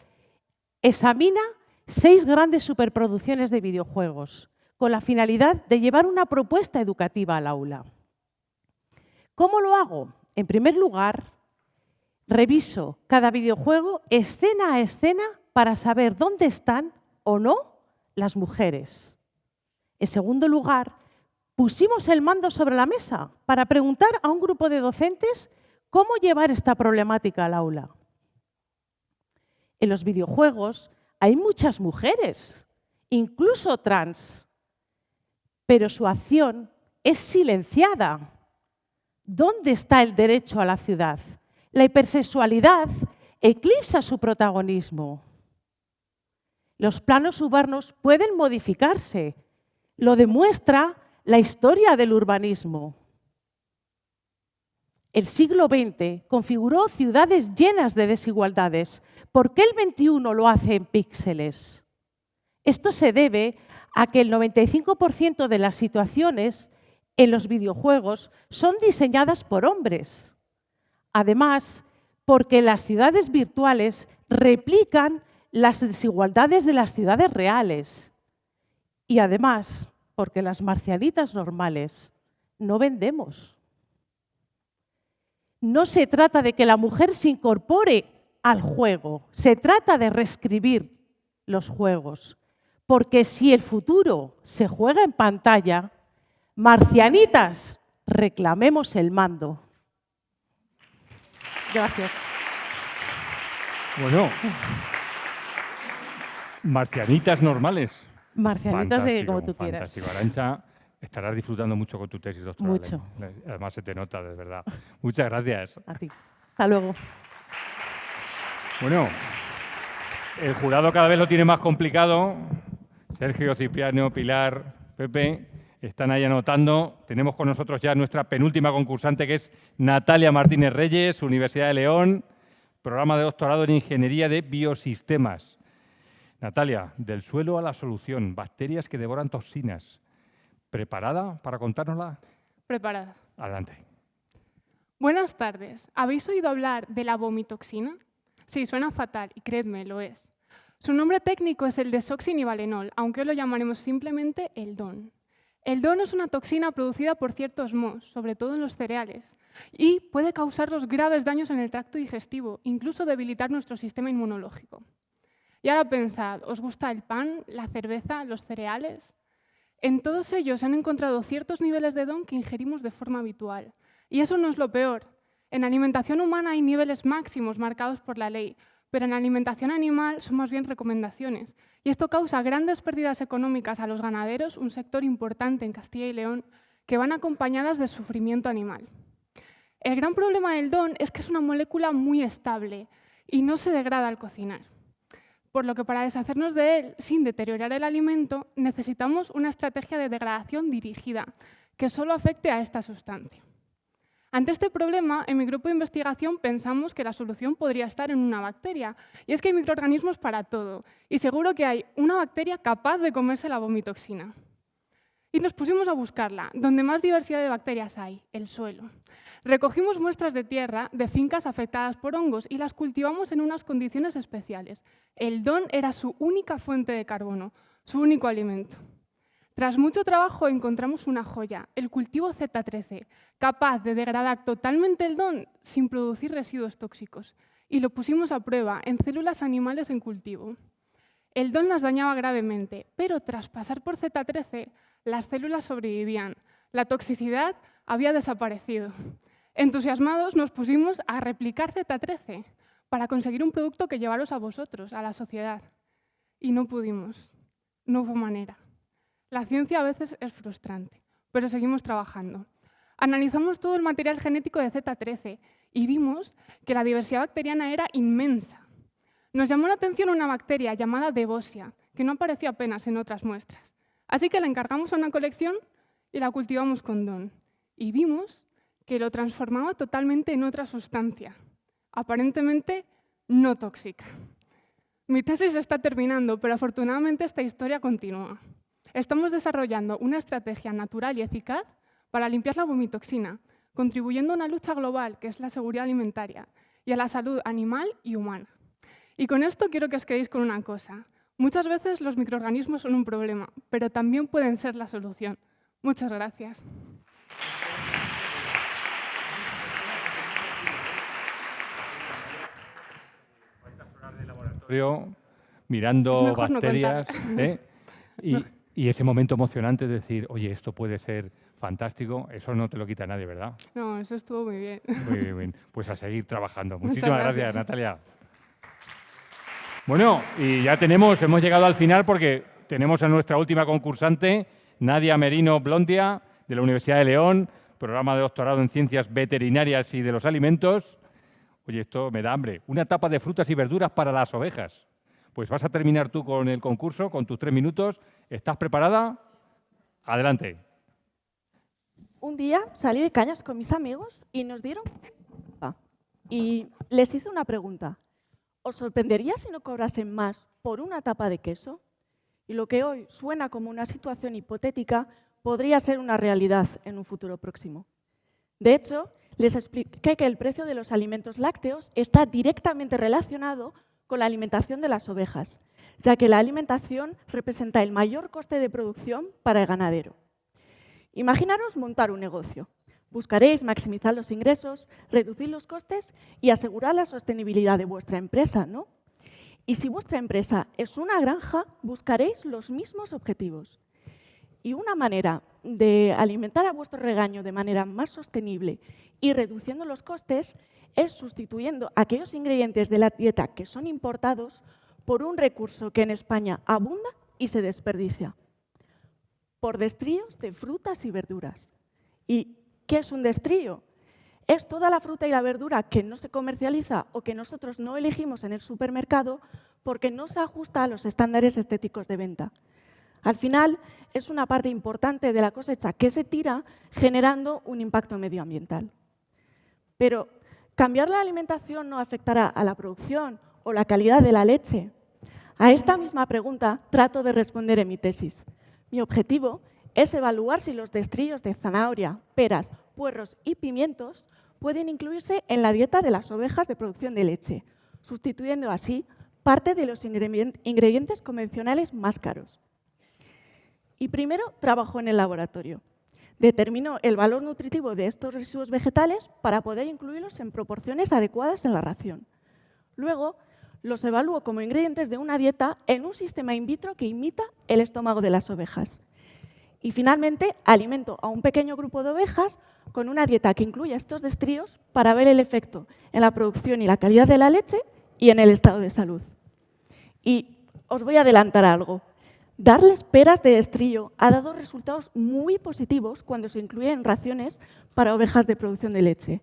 examina 6 grandes superproducciones de videojuegos con la finalidad de llevar una propuesta educativa al aula. ¿Cómo lo hago? En primer lugar, reviso cada videojuego escena a escena para saber dónde están o no las mujeres. En segundo lugar, pusimos el mando sobre la mesa para preguntar a un grupo de docentes cómo llevar esta problemática al aula. En los videojuegos hay muchas mujeres, incluso trans, pero su acción es silenciada. ¿Dónde está el derecho a la ciudad? La hipersexualidad eclipsa su protagonismo. Los planos urbanos pueden modificarse. Lo demuestra la historia del urbanismo. El siglo XX configuró ciudades llenas de desigualdades. ¿Por qué el XXI lo hace en píxeles? Esto se debe a que el 95% de las situaciones en los videojuegos son diseñadas por hombres. Además, porque las ciudades virtuales replican las desigualdades de las ciudades reales. Y además, porque las marcianitas normales no vendemos. No se trata de que la mujer se incorpore al juego, se trata de reescribir los juegos. Porque si el futuro se juega en pantalla, marcianitas, reclamemos el mando. Gracias. Bueno, marcianitas normales. Marcianitas como tú fantástico, quieras. Arantxa, estarás disfrutando mucho con tu tesis doctoral. Mucho. Además se te nota, de verdad. Muchas gracias. A ti. Hasta luego. Bueno, el jurado cada vez lo tiene más complicado. Sergio, Cipriano, Pilar, Pepe, están ahí anotando. Tenemos con nosotros ya nuestra penúltima concursante, que es Natalia Martínez Reyes, Universidad de León, programa de doctorado en Ingeniería de Biosistemas. Natalia, del suelo a la solución, bacterias que devoran toxinas. ¿Preparada para contárnosla? Preparada. Adelante. Buenas tardes. ¿Habéis oído hablar de la vomitoxina? Sí, suena fatal y creedme, lo es. Su nombre técnico es el desoxinivalenol, aunque hoy lo llamaremos simplemente el DON. El DON es una toxina producida por ciertos mohos, sobre todo en los cereales, y puede causarnos graves daños en el tracto digestivo, incluso debilitar nuestro sistema inmunológico. Y ahora pensad, ¿os gusta el pan, la cerveza, los cereales? En todos ellos se han encontrado ciertos niveles de DON que ingerimos de forma habitual. Y eso no es lo peor. En alimentación humana hay niveles máximos marcados por la ley, pero en alimentación animal son más bien recomendaciones. Y esto causa grandes pérdidas económicas a los ganaderos, un sector importante en Castilla y León, que van acompañadas de sufrimiento animal. El gran problema del DON es que es una molécula muy estable y no se degrada al cocinar. Por lo que para deshacernos de él sin deteriorar el alimento, necesitamos una estrategia de degradación dirigida que solo afecte a esta sustancia. Ante este problema, en mi grupo de investigación pensamos que la solución podría estar en una bacteria. Y es que hay microorganismos para todo. Y seguro que hay una bacteria capaz de comerse la vomitoxina. Y nos pusimos a buscarla. Donde más diversidad de bacterias hay, el suelo. Recogimos muestras de tierra de fincas afectadas por hongos y las cultivamos en unas condiciones especiales. El DON era su única fuente de carbono, su único alimento. Tras mucho trabajo encontramos una joya, el cultivo Z13, capaz de degradar totalmente el DON sin producir residuos tóxicos. Y lo pusimos a prueba en células animales en cultivo. El DON las dañaba gravemente, pero tras pasar por Z13, las células sobrevivían. La toxicidad había desaparecido. Entusiasmados nos pusimos a replicar Z13 para conseguir un producto que llevaros a vosotros, a la sociedad. Y no pudimos, no hubo manera. La ciencia a veces es frustrante, pero seguimos trabajando. Analizamos todo el material genético de Z13 y vimos que la diversidad bacteriana era inmensa. Nos llamó la atención una bacteria llamada Devosia, que no aparecía apenas en otras muestras. Así que la encargamos a una colección y la cultivamos con DON. Y vimos que lo transformaba totalmente en otra sustancia, aparentemente no tóxica. Mi tesis está terminando, pero afortunadamente esta historia continúa. Estamos desarrollando una estrategia natural y eficaz para limpiar la vomitoxina, contribuyendo a una lucha global que es la seguridad alimentaria y a la salud animal y humana. Y con esto quiero que os quedéis con una cosa. Muchas veces los microorganismos son un problema, pero también pueden ser la solución. Muchas gracias. Mirando bacterias, y ese momento emocionante de decir, oye, esto puede ser fantástico, eso no te lo quita nadie, ¿verdad? No, eso estuvo muy bien. Muy bien, pues a seguir trabajando. Muchísimas gracias, Natalia. Bueno, y ya hemos llegado al final porque tenemos a nuestra última concursante, Nadia Merino Blondia, de la Universidad de León, programa de doctorado en Ciencias Veterinarias y de los Alimentos. Oye, esto me da hambre. Una tapa de frutas y verduras para las ovejas. Pues vas a terminar tú con el concurso, con tus 3 minutos. ¿Estás preparada? Adelante. Un día salí de cañas con mis amigos y nos dieron... Y les hice una pregunta. ¿Os sorprendería si no cobrasen más por una tapa de queso? Y lo que hoy suena como una situación hipotética podría ser una realidad en un futuro próximo. De hecho, les expliqué que el precio de los alimentos lácteos está directamente relacionado con la alimentación de las ovejas, ya que la alimentación representa el mayor coste de producción para el ganadero. Imaginaros montar un negocio. Buscaréis maximizar los ingresos, reducir los costes y asegurar la sostenibilidad de vuestra empresa, ¿no? Y si vuestra empresa es una granja, buscaréis los mismos objetivos. Y una manera de alimentar a vuestro rebaño de manera más sostenible y reduciendo los costes es sustituyendo aquellos ingredientes de la dieta que son importados por un recurso que en España abunda y se desperdicia, por destríos de frutas y verduras. ¿Y qué es un destrío? Es toda la fruta y la verdura que no se comercializa o que nosotros no elegimos en el supermercado porque no se ajusta a los estándares estéticos de venta. Al final, es una parte importante de la cosecha que se tira generando un impacto medioambiental. Pero, ¿cambiar la alimentación no afectará a la producción o la calidad de la leche? A esta misma pregunta trato de responder en mi tesis. Mi objetivo es evaluar si los destríos de zanahoria, peras, puerros y pimientos pueden incluirse en la dieta de las ovejas de producción de leche, sustituyendo así parte de los ingredientes convencionales más caros. Y primero trabajó en el laboratorio. Determinó el valor nutritivo de estos residuos vegetales para poder incluirlos en proporciones adecuadas en la ración. Luego, los evaluó como ingredientes de una dieta en un sistema in vitro que imita el estómago de las ovejas. Y finalmente, alimentó a un pequeño grupo de ovejas con una dieta que incluya estos estríos para ver el efecto en la producción y la calidad de la leche y en el estado de salud. Y os voy a adelantar algo. Darles peras de estrillo ha dado resultados muy positivos cuando se incluye en raciones para ovejas de producción de leche,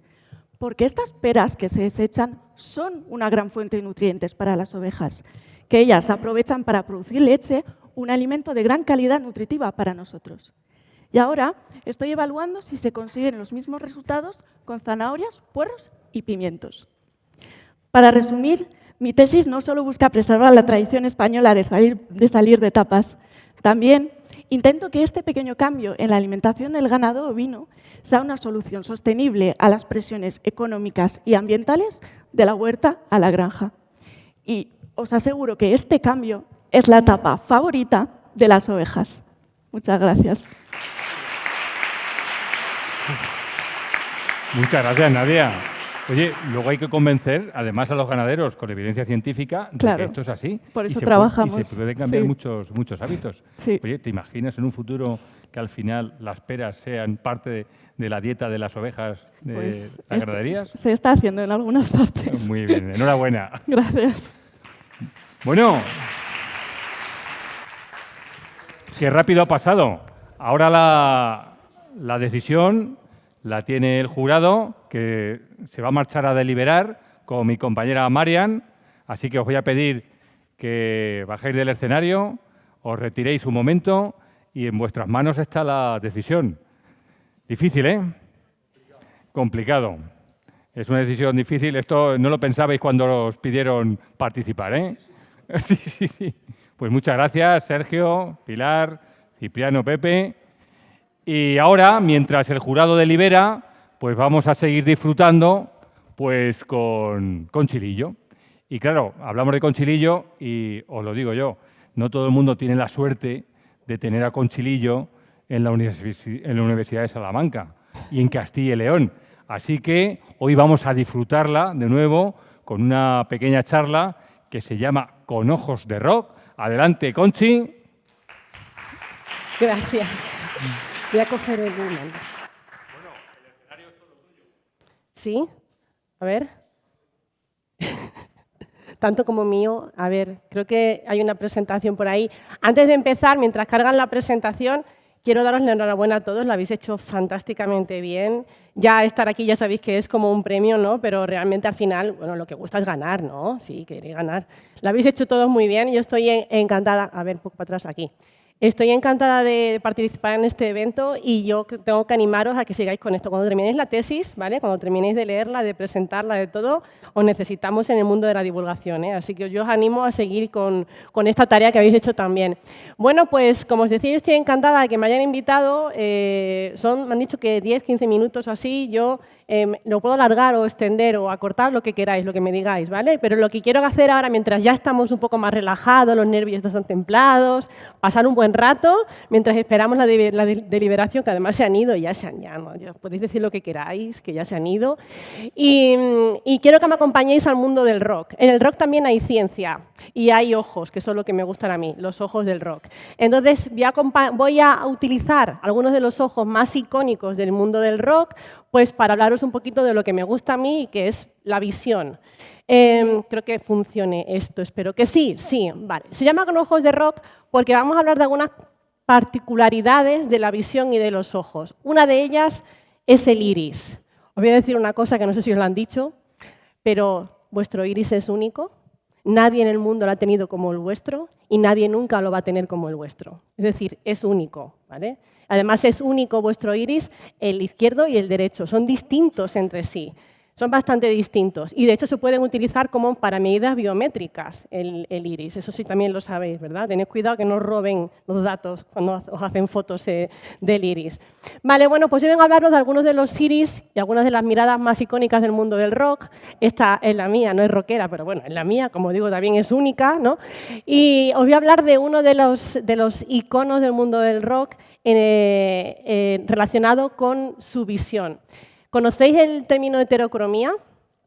porque estas peras que se desechan son una gran fuente de nutrientes para las ovejas, que ellas aprovechan para producir leche, un alimento de gran calidad nutritiva para nosotros. Y ahora estoy evaluando si se consiguen los mismos resultados con zanahorias, puerros y pimientos. Para resumir, mi tesis no solo busca preservar la tradición española de salir de tapas, también intento que este pequeño cambio en la alimentación del ganado ovino sea una solución sostenible a las presiones económicas y ambientales de la huerta a la granja. Y os aseguro que este cambio es la etapa favorita de las ovejas. Muchas gracias. Muchas gracias, Nadia. Oye, luego hay que convencer, además, a los ganaderos con evidencia científica de que esto es así. Por eso y trabajamos. Y se pueden cambiar Sí. muchos hábitos. Sí. Oye, ¿te imaginas en un futuro que al final las peras sean parte de la dieta de las ovejas de Pues las ganaderías? se está haciendo en algunas partes. Muy bien, enhorabuena. Gracias. Bueno, qué rápido ha pasado. Ahora la decisión la tiene el jurado, que se va a marchar a deliberar con mi compañera Marian, así que os voy a pedir que bajéis del escenario, os retiréis un momento y en vuestras manos está la decisión. Difícil, ¿eh? Complicado. Es una decisión difícil. Esto no lo pensabais cuando os pidieron participar, ¿eh? Sí. Pues muchas gracias, Sergio, Pilar, Cipriano, Pepe. Y ahora, mientras el jurado delibera, pues vamos a seguir disfrutando pues con chilillo. Y claro, hablamos de conchilillo y os lo digo yo, no todo el mundo tiene la suerte de tener a Conchilillo en la Universidad de Salamanca y en Castilla y León. Así que hoy vamos a disfrutarla de nuevo con una pequeña charla que se llama Con ojos de rock. Adelante, Conchi. Gracias. Voy a coger el volumen. Bueno, el escenario es todo tuyo. ¿Sí? A ver. Tanto como mío. A ver, creo que hay una presentación por ahí. Antes de empezar, mientras cargan la presentación, quiero daros la enhorabuena a todos. Lo habéis hecho fantásticamente bien. Ya estar aquí ya sabéis que es como un premio, ¿no? Pero realmente al final, bueno, lo que gusta es ganar, ¿no? Sí, queréis ganar. Lo habéis hecho todos muy bien. Yo estoy encantada. A ver, un poco para atrás aquí. Estoy encantada de participar en este evento y yo tengo que animaros a que sigáis con esto. Cuando terminéis la tesis, ¿vale? Cuando terminéis de leerla, de presentarla, de todo, os necesitamos en el mundo de la divulgación, ¿eh? Así que yo os animo a seguir con esta tarea que habéis hecho también. Bueno, pues como os decía, yo estoy encantada de que me hayan invitado. Me han dicho que 10-15 minutos o así. Yo lo puedo alargar o extender o acortar, lo que queráis, lo que me digáis, ¿vale? Pero lo que quiero hacer ahora, mientras ya estamos un poco más relajados, los nervios están templados, pasar un buen rato, mientras esperamos la deliberación, que además se han ido, ya ¿no? Ya podéis decir lo que queráis, que ya se han ido. Y quiero que me acompañéis al mundo del rock. En el rock también hay ciencia y hay ojos, que son lo que me gustan a mí, los ojos del rock. Entonces voy a utilizar algunos de los ojos más icónicos del mundo del rock, pues para hablaros un poquito de lo que me gusta a mí, que es la visión. Creo que funcione esto, espero que sí, vale. Se llama Con ojos de rock porque vamos a hablar de algunas particularidades de la visión y de los ojos. Una de ellas es el iris. Os voy a decir una cosa que no sé si os lo han dicho, pero vuestro iris es único. Nadie en el mundo lo ha tenido como el vuestro y nadie nunca lo va a tener como el vuestro. Es decir, es único, ¿vale? Además, es único vuestro iris, el izquierdo y el derecho. Son distintos entre sí. Son bastante distintos y de hecho se pueden utilizar como para medidas biométricas el iris. Eso sí también lo sabéis, ¿verdad? Tened cuidado que no roben los datos cuando os hacen fotos del iris. Vale, bueno, pues yo vengo a hablaros de algunos de los iris y algunas de las miradas más icónicas del mundo del rock. Esta es la mía, no es rockera, pero bueno, es la mía, como digo, también es única, ¿no? Y os voy a hablar de uno de los iconos del mundo del rock relacionado con su visión. ¿Conocéis el término heterocromía?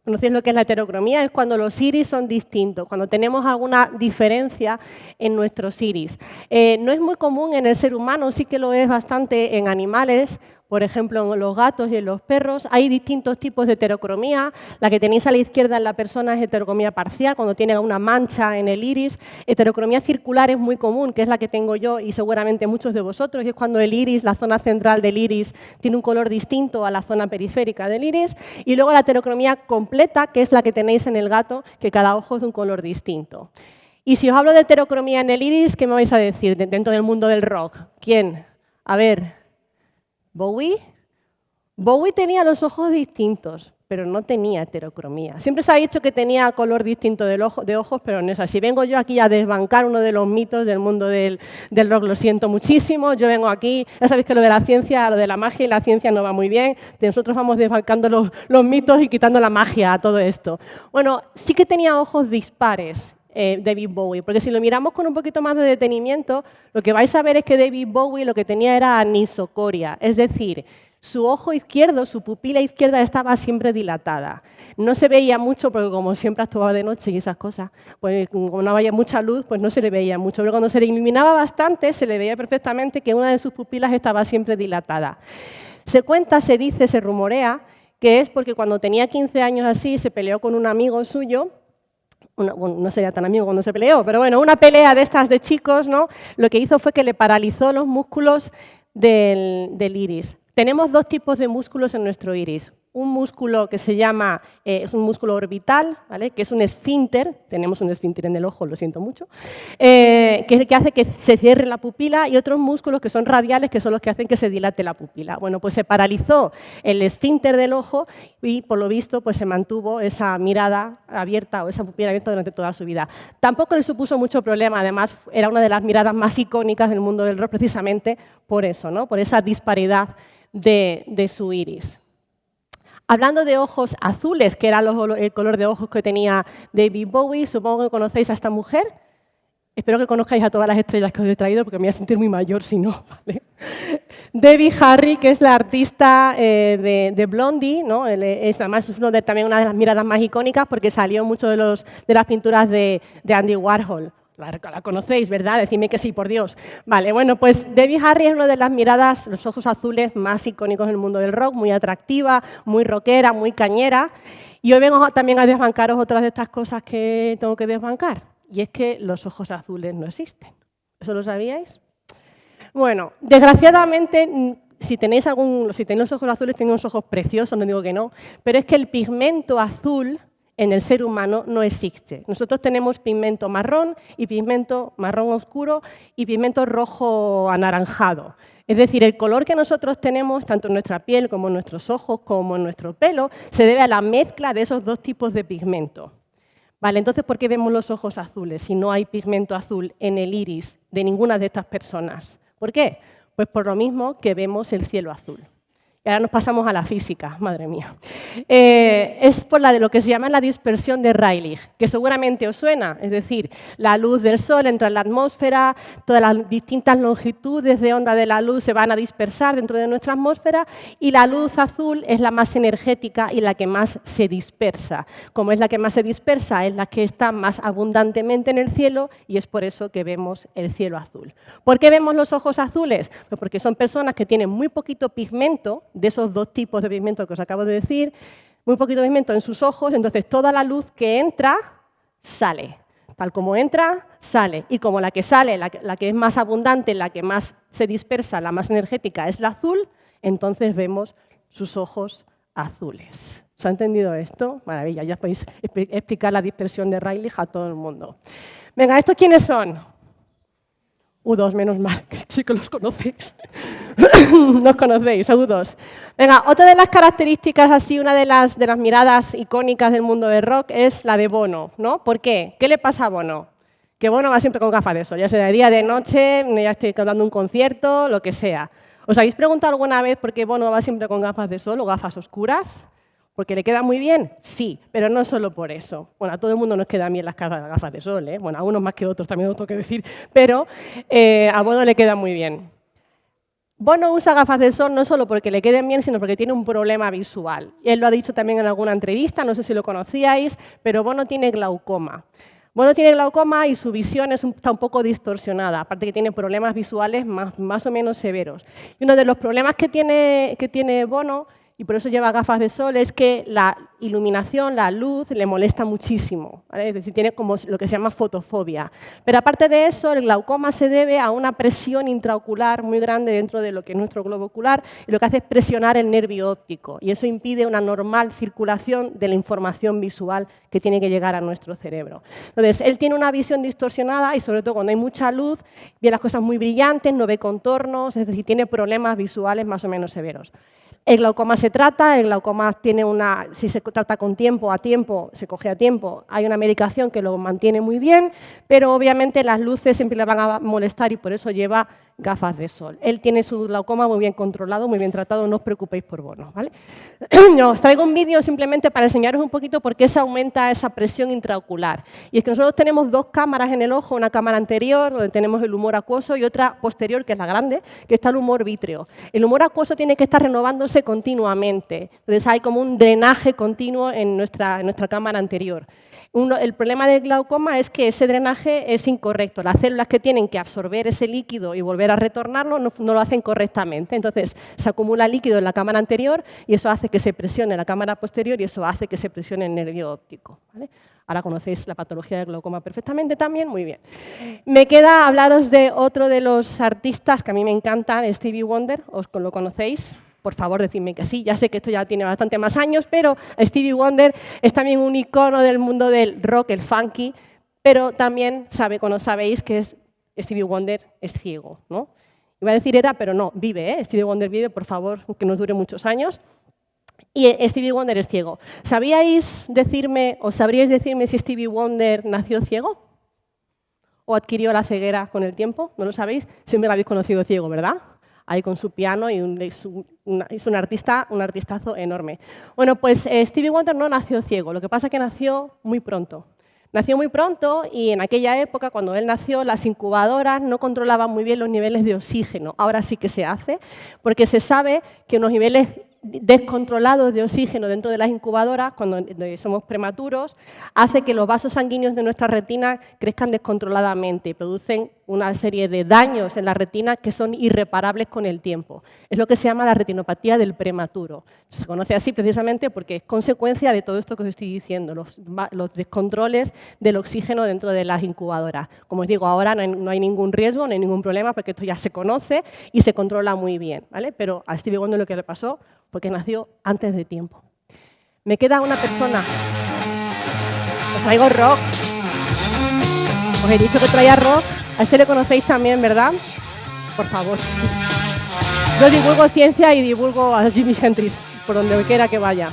¿Conocéis lo que es la heterocromía? Es cuando los iris son distintos, cuando tenemos alguna diferencia en nuestros iris. No es muy común en el ser humano, sí que lo es bastante en animales. Por ejemplo, en los gatos y en los perros hay distintos tipos de heterocromía. La que tenéis a la izquierda en la persona es heterocromía parcial, cuando tiene una mancha en el iris. Heterocromía circular es muy común, que es la que tengo yo y seguramente muchos de vosotros, y es cuando el iris, la zona central del iris, tiene un color distinto a la zona periférica del iris. Y luego la heterocromía completa, que es la que tenéis en el gato, que cada ojo es de un color distinto. Y si os hablo de heterocromía en el iris, ¿qué me vais a decir dentro del mundo del rock? ¿Quién? A ver... ¿Bowie? Bowie tenía los ojos distintos, pero no tenía heterocromía. Siempre se ha dicho que tenía color distinto de ojos, pero no es así. Vengo yo aquí a desbancar uno de los mitos del mundo del rock, lo siento muchísimo. Yo vengo aquí, ya sabéis que lo de la ciencia, lo de la magia y la ciencia no va muy bien. Nosotros vamos desbancando los mitos y quitando la magia a todo esto. Bueno, sí que tenía ojos dispares. David Bowie, porque si lo miramos con un poquito más de detenimiento, lo que vais a ver es que David Bowie lo que tenía era anisocoria, es decir, su ojo izquierdo, su pupila izquierda estaba siempre dilatada. No se veía mucho porque como siempre actuaba de noche y esas cosas, pues como no había mucha luz, pues no se le veía mucho, pero cuando se le iluminaba bastante se le veía perfectamente que una de sus pupilas estaba siempre dilatada. Se cuenta, se dice, se rumorea que es porque cuando tenía 15 años así se peleó con un amigo suyo. No sería tan amigo cuando se peleó, pero bueno, una pelea de estas de chicos, ¿no? Lo que hizo fue que le paralizó los músculos del iris. Tenemos dos tipos de músculos en nuestro iris. Un músculo que se llama, es un músculo orbital, ¿vale? Que es un esfínter, tenemos un esfínter en el ojo, lo siento mucho, que es el que hace que se cierre la pupila, y otros músculos que son radiales, que son los que hacen que se dilate la pupila. Bueno, pues se paralizó el esfínter del ojo y, por lo visto, pues se mantuvo esa mirada abierta o esa pupila abierta durante toda su vida. Tampoco le supuso mucho problema, además era una de las miradas más icónicas del mundo del rock precisamente por eso, ¿no? Por esa disparidad de su iris. Hablando de ojos azules, que era el color de ojos que tenía David Bowie, supongo que conocéis a esta mujer. Espero que conozcáis a todas las estrellas que os he traído, porque me voy a sentir muy mayor si no. ¿Vale? Debbie Harry, que es la artista de Blondie, ¿no? Además es también una de las miradas más icónicas porque salió mucho de las pinturas de Andy Warhol. La conocéis, ¿verdad? Decidme que sí, por Dios. Vale, bueno, pues Debbie Harry es una de las miradas, los ojos azules más icónicos del mundo del rock, muy atractiva, muy rockera, muy cañera. Y hoy vengo también a desbancaros otras de estas cosas que tengo que desbancar. Y es que los ojos azules no existen. ¿Eso lo sabíais? Bueno, desgraciadamente, si tenéis los ojos azules, tenéis unos ojos preciosos, no digo que no, pero es que el pigmento azul en el ser humano no existe. Nosotros tenemos pigmento marrón y pigmento marrón oscuro y pigmento rojo anaranjado. Es decir, el color que nosotros tenemos, tanto en nuestra piel como en nuestros ojos, como en nuestro pelo, se debe a la mezcla de esos dos tipos de pigmento. Vale, entonces, ¿por qué vemos los ojos azules si no hay pigmento azul en el iris de ninguna de estas personas? ¿Por qué? Pues por lo mismo que vemos el cielo azul. Y ahora nos pasamos a la física, madre mía. Es por lo que se llama la dispersión de Rayleigh, que seguramente os suena, es decir, la luz del Sol entra en la atmósfera, todas las distintas longitudes de onda de la luz se van a dispersar dentro de nuestra atmósfera y la luz azul es la más energética y la que más se dispersa. Como es la que más se dispersa, es la que está más abundantemente en el cielo y es por eso que vemos el cielo azul. ¿Por qué vemos los ojos azules? Pues porque son personas que tienen muy poquito pigmento, de esos dos tipos de pigmento que os acabo de decir, muy poquito pigmento en sus ojos, entonces toda la luz que entra, sale. Tal como entra, sale. Y como la que sale, la que es más abundante, la que más se dispersa, la más energética es la azul, entonces vemos sus ojos azules. ¿Se ha entendido esto? Maravilla, ya podéis explicar la dispersión de Rayleigh a todo el mundo. Venga, ¿estos quiénes son? U2, menos mal, que sí que los conocéis. Nos conocéis, U2. Venga, otra de las características, así, una de las miradas icónicas del mundo del rock es la de Bono, ¿no? ¿Por qué? ¿Qué le pasa a Bono? Que Bono va siempre con gafas de sol, ya sea de día, de noche, ya esté dando un concierto, lo que sea. ¿Os habéis preguntado alguna vez por qué Bono va siempre con gafas de sol o gafas oscuras? ¿Porque le queda muy bien? Sí, pero no solo por eso. Bueno, a todo el mundo nos quedan bien las gafas de sol, ¿eh? Bueno, a unos más que otros, también os tengo que decir, pero a Bono le queda muy bien. Bono usa gafas de sol no solo porque le queden bien, sino porque tiene un problema visual. Él lo ha dicho también en alguna entrevista, no sé si lo conocíais, pero Bono tiene glaucoma. Bono tiene glaucoma y su visión está un poco distorsionada, aparte que tiene problemas visuales más o menos severos. Y uno de los problemas que tiene Bono, y por eso lleva gafas de sol, es que la iluminación, la luz, le molesta muchísimo, ¿vale? Es decir, tiene como lo que se llama fotofobia. Pero aparte de eso, el glaucoma se debe a una presión intraocular muy grande dentro de lo que es nuestro globo ocular, y lo que hace es presionar el nervio óptico, y eso impide una normal circulación de la información visual que tiene que llegar a nuestro cerebro. Entonces, él tiene una visión distorsionada y sobre todo cuando hay mucha luz, ve las cosas muy brillantes, no ve contornos, es decir, tiene problemas visuales más o menos severos. El glaucoma se trata, el glaucoma tiene si se trata con tiempo, a tiempo, se coge a tiempo, hay una medicación que lo mantiene muy bien, pero obviamente las luces siempre le van a molestar y por eso lleva gafas de sol. Él tiene su glaucoma muy bien controlado, muy bien tratado, no os preocupéis por Bono, ¿vale? Os traigo un vídeo simplemente para enseñaros un poquito por qué se aumenta esa presión intraocular. Y es que nosotros tenemos dos cámaras en el ojo, una cámara anterior, donde tenemos el humor acuoso, y otra posterior, que es la grande, que está el humor vítreo. El humor acuoso tiene que estar renovándose continuamente, entonces hay como un drenaje continuo en nuestra cámara anterior. El problema del glaucoma es que ese drenaje es incorrecto. Las células que tienen que absorber ese líquido y volver a retornarlo no lo hacen correctamente. Entonces se acumula líquido en la cámara anterior y eso hace que se presione la cámara posterior y eso hace que se presione el nervio óptico, ¿vale? Ahora conocéis la patología del glaucoma perfectamente también, muy bien. Me queda hablaros de otro de los artistas que a mí me encantan, Stevie Wonder, ¿lo conocéis? Por favor, decidme que sí, ya sé que esto ya tiene bastante más años, pero Stevie Wonder es también un icono del mundo del rock, el funky, pero también sabéis que Stevie Wonder es ciego, ¿no? Iba a decir era, pero no, vive, ¿eh? Stevie Wonder vive, por favor, que nos dure muchos años. Y Stevie Wonder es ciego. ¿Sabríais decirme si Stevie Wonder nació ciego? ¿O adquirió la ceguera con el tiempo? ¿No lo sabéis? Siempre lo habéis conocido ciego, ¿verdad? Ahí con su piano y es un artistazo enorme. Bueno, pues Stevie Wonder no nació ciego, lo que pasa es que nació muy pronto. Nació muy pronto y en aquella época, cuando él nació, las incubadoras no controlaban muy bien los niveles de oxígeno. Ahora sí que se hace, porque se sabe que unos niveles descontrolados de oxígeno dentro de las incubadoras, cuando somos prematuros, hace que los vasos sanguíneos de nuestra retina crezcan descontroladamente y producen una serie de daños en la retina que son irreparables con el tiempo. Es lo que se llama la retinopatía del prematuro. Se conoce así precisamente porque es consecuencia de todo esto que os estoy diciendo, los descontroles del oxígeno dentro de las incubadoras. Como os digo, ahora no hay ningún riesgo, no hay ningún problema porque esto ya se conoce y se controla muy bien, ¿vale? Pero a Stevie Wonder lo que le pasó fue que nació antes de tiempo. Me queda una persona. Os traigo rock. Os he dicho que traía rock. A este le conocéis también, ¿verdad? Por favor. Yo divulgo ciencia y divulgo a Jimi Hendrix, por donde quiera que vaya.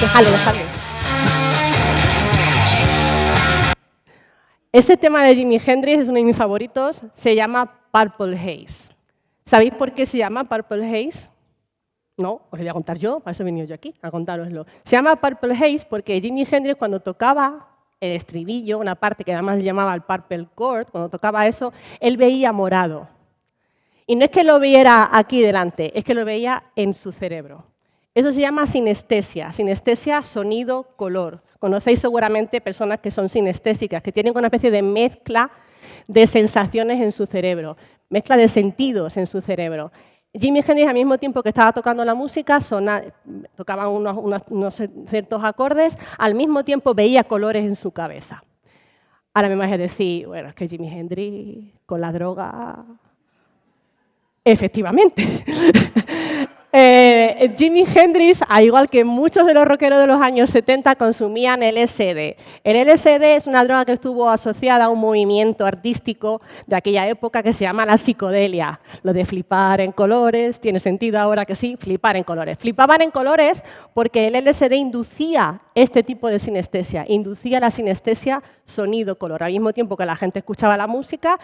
Déjale. Ese tema de Jimi Hendrix es uno de mis favoritos. Se llama Purple Haze. ¿Sabéis por qué se llama Purple Haze? No, os lo voy a contar yo, para eso he venido yo aquí, a contároslo. Se llama Purple Haze porque Jimi Hendrix, cuando tocaba el estribillo, una parte que además le llamaba el Purple Chord, cuando tocaba eso, él veía morado. Y no es que lo viera aquí delante, es que lo veía en su cerebro. Eso se llama sinestesia, sonido, color. Conocéis seguramente personas que son sinestésicas, que tienen una especie de mezcla de sensaciones en su cerebro, mezcla de sentidos en su cerebro. Jimi Hendrix, al mismo tiempo que estaba tocando la música, tocaba unos ciertos acordes, al mismo tiempo veía colores en su cabeza. Ahora me vais a decir, bueno, es que Jimi Hendrix con la droga... Efectivamente. Jimi Hendrix, al igual que muchos de los rockeros de los años 70, consumían LSD. El LSD es una droga que estuvo asociada a un movimiento artístico de aquella época que se llama la psicodelia. Lo de flipar en colores, tiene sentido ahora que sí, flipar en colores. Flipaban en colores porque el LSD inducía este tipo de sinestesia, inducía la sinestesia sonido-color. Al mismo tiempo que la gente escuchaba la música,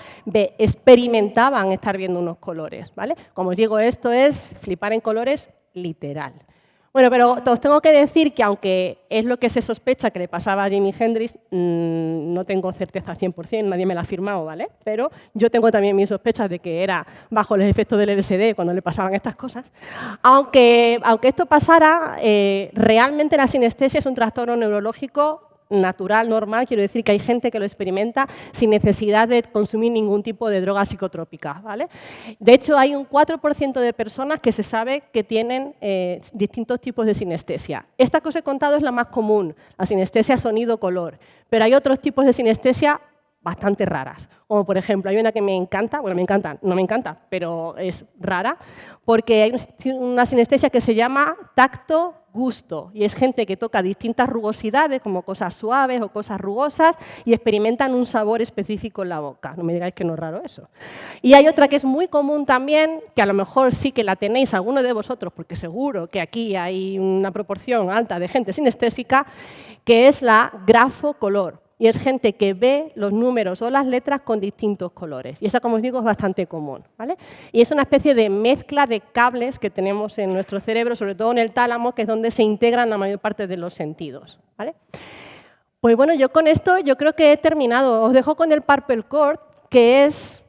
experimentaban estar viendo unos colores, ¿vale? Como os digo, esto es flipar en colores literal. Bueno, pero os tengo que decir que aunque es lo que se sospecha que le pasaba a Jimi Hendrix, no tengo certeza 100%, nadie me la ha afirmado, ¿vale? Pero yo tengo también mis sospechas de que era bajo el efecto del LSD cuando le pasaban estas cosas. Aunque esto pasara, realmente la sinestesia es un trastorno neurológico natural, normal, quiero decir que hay gente que lo experimenta sin necesidad de consumir ningún tipo de droga psicotrópica, ¿vale? De hecho, hay un 4% de personas que se sabe que tienen distintos tipos de sinestesia. Esta que os he contado es la más común, la sinestesia sonido-color, pero hay otros tipos de sinestesia bastante raras, como por ejemplo, hay una que me encanta, bueno, no me encanta, pero es rara, porque hay una sinestesia que se llama tacto-gusto, y es gente que toca distintas rugosidades, como cosas suaves o cosas rugosas, y experimentan un sabor específico en la boca. No me digáis que no es raro eso. Y hay otra que es muy común también, que a lo mejor sí que la tenéis alguno de vosotros, porque seguro que aquí hay una proporción alta de gente sinestésica, que es la grafocolor. Y es gente que ve los números o las letras con distintos colores. Y esa, como os digo, es bastante común, ¿vale? Y es una especie de mezcla de cables que tenemos en nuestro cerebro, sobre todo en el tálamo, que es donde se integran la mayor parte de los sentidos, ¿vale? Pues bueno, yo con esto yo creo que he terminado. Os dejo con el Purple Chord, que es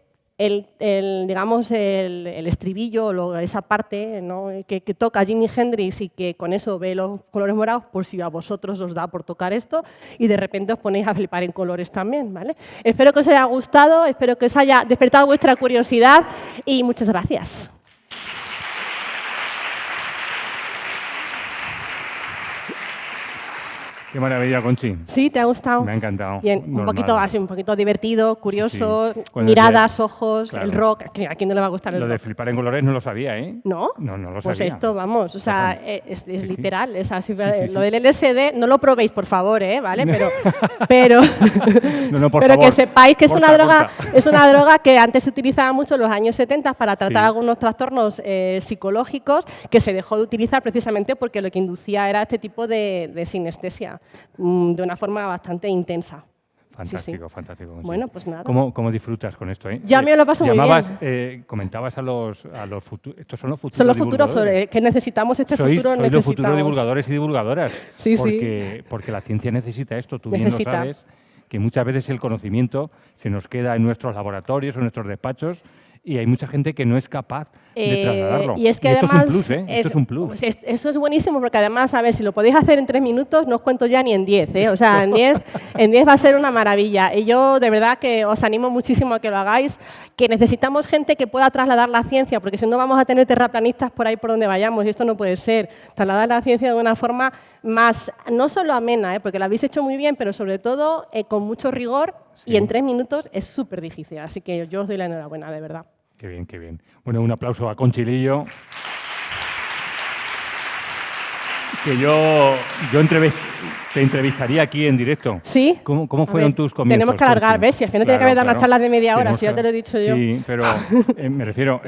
digamos, el estribillo, esa parte, ¿no?, que toca Jimi Hendrix y que con eso ve los colores morados, por si a vosotros os da por tocar esto y de repente os ponéis a flipar en colores también, ¿vale? Espero que os haya gustado, espero que os haya despertado vuestra curiosidad y muchas gracias. Qué maravilla, Conchi. Sí, ¿te ha gustado? Me ha encantado. Bien, un poquito así, un poquito divertido, curioso, Sí. miradas, ojos, claro. El rock. ¿A quién no le va a gustar el Lo rock? de flipar en colores no lo sabía, ¿eh? ¿No? No lo Pues sabía. esto, vamos, o sea, es literal. Es así, sí. Lo del LSD, no lo probéis, por favor, ¿vale? Pero No, por pero favor. que sepáis que Corta, es una droga que antes se utilizaba mucho en los años 70 para tratar Sí. algunos trastornos psicológicos, que se dejó de utilizar precisamente porque lo que inducía era este tipo de sinestesia, de una forma bastante intensa. Fantástico, Sí. fantástico. Conchi. Bueno, pues nada. ¿Cómo disfrutas con esto, eh? Ya me lo paso muy bien. Comentabas a los futuros. Estos son los futuros. Son los futuros divulgadores. que necesitamos este Sois futuro. los futuros divulgadores y divulgadoras. Sí, porque la ciencia necesita esto, tú bien Necesita. lo sabes, que muchas veces el conocimiento se nos queda en nuestros laboratorios o en nuestros despachos y hay mucha gente que no es capaz de trasladarlo. Y es que esto además es un plus, ¿eh? Esto es un plus. Pues eso es buenísimo porque además, a ver, si lo podéis hacer en 3 minutos, no os cuento ya ni en 10, ¿eh? O sea, en 10 va a ser una maravilla. Y yo de verdad que os animo muchísimo a que lo hagáis, que necesitamos gente que pueda trasladar la ciencia, porque si no vamos a tener terraplanistas por ahí por donde vayamos y esto no puede ser. Trasladar la ciencia de una forma más, no solo amena, porque la habéis hecho muy bien, pero sobre todo con mucho rigor y en 3 minutos es súper difícil. Así que yo os doy la enhorabuena, de verdad. Qué bien, qué bien. Bueno, un aplauso a Conchi Lillo. Que yo te entrevistaría aquí en directo. ¿Sí? ¿Cómo fueron tus comienzos? Tenemos que alargar, Conchi? ¿ves? Si al final tiene que haber dado una charla de media hora, si ya te lo he dicho yo. Sí, pero me refiero,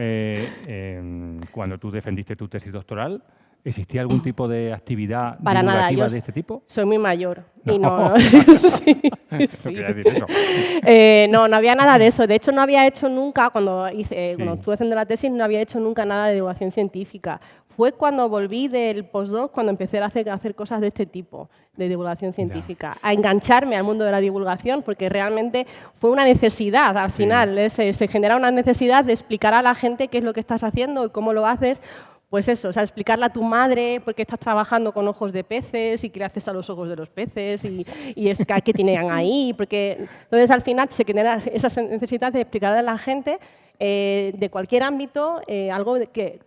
cuando tú defendiste tu tesis doctoral, ¿existía algún tipo de actividad Para nada, divulgativa yo de este tipo? soy muy mayor. No. Y no, sí. Quería decir eso. No había nada de eso. De hecho, no había hecho nunca, cuando estuve haciendo la tesis, no había hecho nunca nada de divulgación científica. Fue cuando volví del postdoc, cuando empecé a hacer cosas de este tipo, de divulgación científica, a engancharme al mundo de la divulgación, porque realmente fue una necesidad al final. Se genera una necesidad de explicar a la gente qué es lo que estás haciendo y cómo lo haces. Pues eso, o sea, explicarle a tu madre por qué estás trabajando con ojos de peces y qué le haces a los ojos de los peces y es que tienen ahí. Porque entonces al final se genera esa necesidad de explicarle a la gente de cualquier ámbito, algo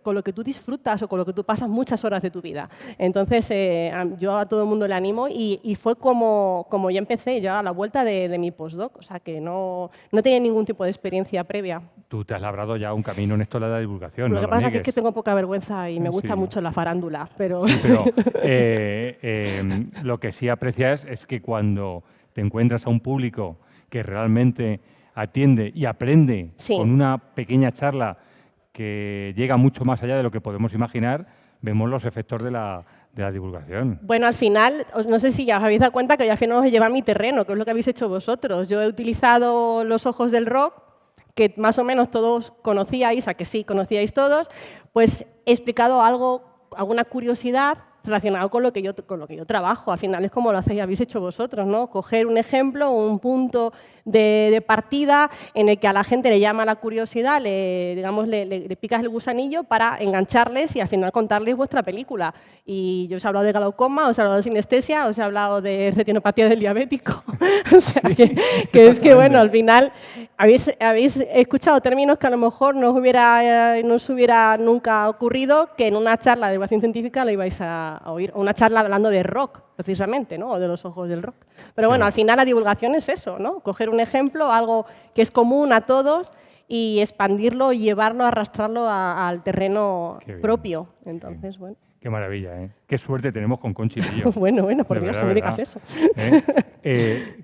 con lo que tú disfrutas o con lo que tú pasas muchas horas de tu vida. Entonces, yo a todo el mundo le animo y fue como yo empecé ya a la vuelta de mi postdoc, o sea que no tenía ningún tipo de experiencia previa. Tú te has labrado ya un camino en esto de la divulgación. Lo ¿no? que pasa es que tengo poca vergüenza y me gusta mucho la farándula, pero... Sí, pero lo que sí aprecias es que cuando te encuentras a un público que realmente atiende y aprende con una pequeña charla que llega mucho más allá de lo que podemos imaginar, vemos los efectos de la divulgación. Bueno, al final, no sé si ya os habéis dado cuenta que yo al final os llevo a mi terreno, que es lo que habéis hecho vosotros. Yo he utilizado los ojos del rock, que más o menos todos conocíais, a que sí, conocíais todos, pues he explicado alguna curiosidad relacionado con lo que yo trabajo. Al final es como lo habéis hecho vosotros, ¿no? Coger un ejemplo, un punto de partida en el que a la gente le llama la curiosidad, le picas el gusanillo para engancharles y al final contarles vuestra película. Y yo os he hablado de glaucoma, os he hablado de sinestesia, os he hablado de retinopatía del diabético. O sea, que es que, bueno, al final habéis escuchado términos que a lo mejor no os hubiera nunca ocurrido que en una charla de divulgación científica lo ibais a oír, o una charla hablando de rock, precisamente, ¿no? O de los ojos del rock. Pero bueno, al final la divulgación es eso, ¿no? Coger un ejemplo, algo que es común a todos y expandirlo y llevarlo, arrastrarlo al terreno propio. Entonces, bueno. Qué maravilla, ¿eh? Qué suerte tenemos con Conchi y yo. Bueno, por Dios, no me digas eso.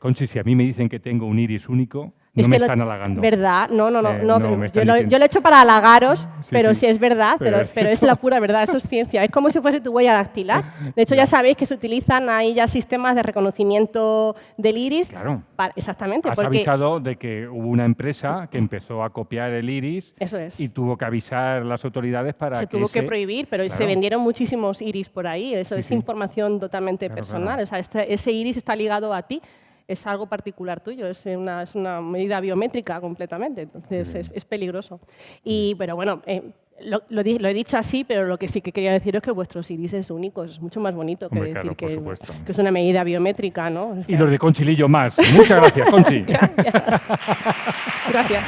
Conchi, si a mí me dicen que tengo un iris único, no me están halagando. ¿Verdad? No, yo lo he hecho para halagaros, pero sí es verdad, pero es la pura verdad, eso es ciencia. Es como si fuese tu huella dactilar. De hecho, ya sabéis que se utilizan ahí ya sistemas de reconocimiento del iris. Claro. Exactamente. Has avisado de que hubo una empresa que empezó a copiar el iris y tuvo que avisar las autoridades para que... Se tuvo que prohibir, pero se vendieron muchísimos iris por ahí. Eso es información totalmente personal. Claro. O sea, ese iris está ligado a ti. Es algo particular tuyo, es una medida biométrica completamente, entonces es peligroso. Pero bueno, lo he dicho así, pero lo que sí que quería decir es que vuestros iris es únicos, es mucho más bonito que decir que es una medida biométrica, ¿no? Y los de Conchilillo más. Muchas gracias, Conchi. Gracias.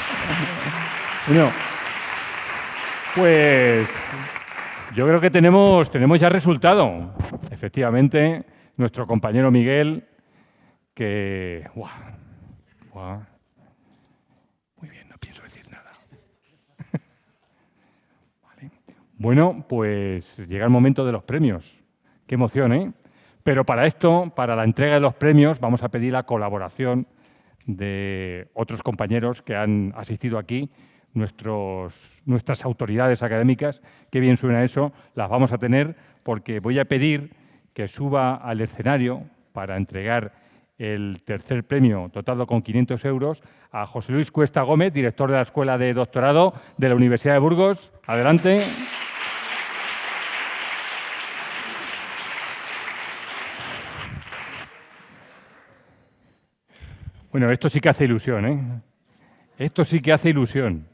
Bueno, pues yo creo que tenemos ya resultado. Efectivamente, nuestro compañero Miguel, que... Muy bien, no pienso decir nada. Vale. Bueno, pues llega el momento de los premios. Qué emoción, ¿eh? Pero para esto, para la entrega de los premios, vamos a pedir la colaboración de otros compañeros que han asistido aquí, nuestras autoridades académicas. Qué bien suena eso, las vamos a tener porque voy a pedir que suba al escenario para entregar el tercer premio, dotado con 500 euros, a José Luis Cuesta Gómez, director de la Escuela de Doctorado de la Universidad de Burgos. Adelante. Bueno, esto sí que hace ilusión, ¿eh? Esto sí que hace ilusión.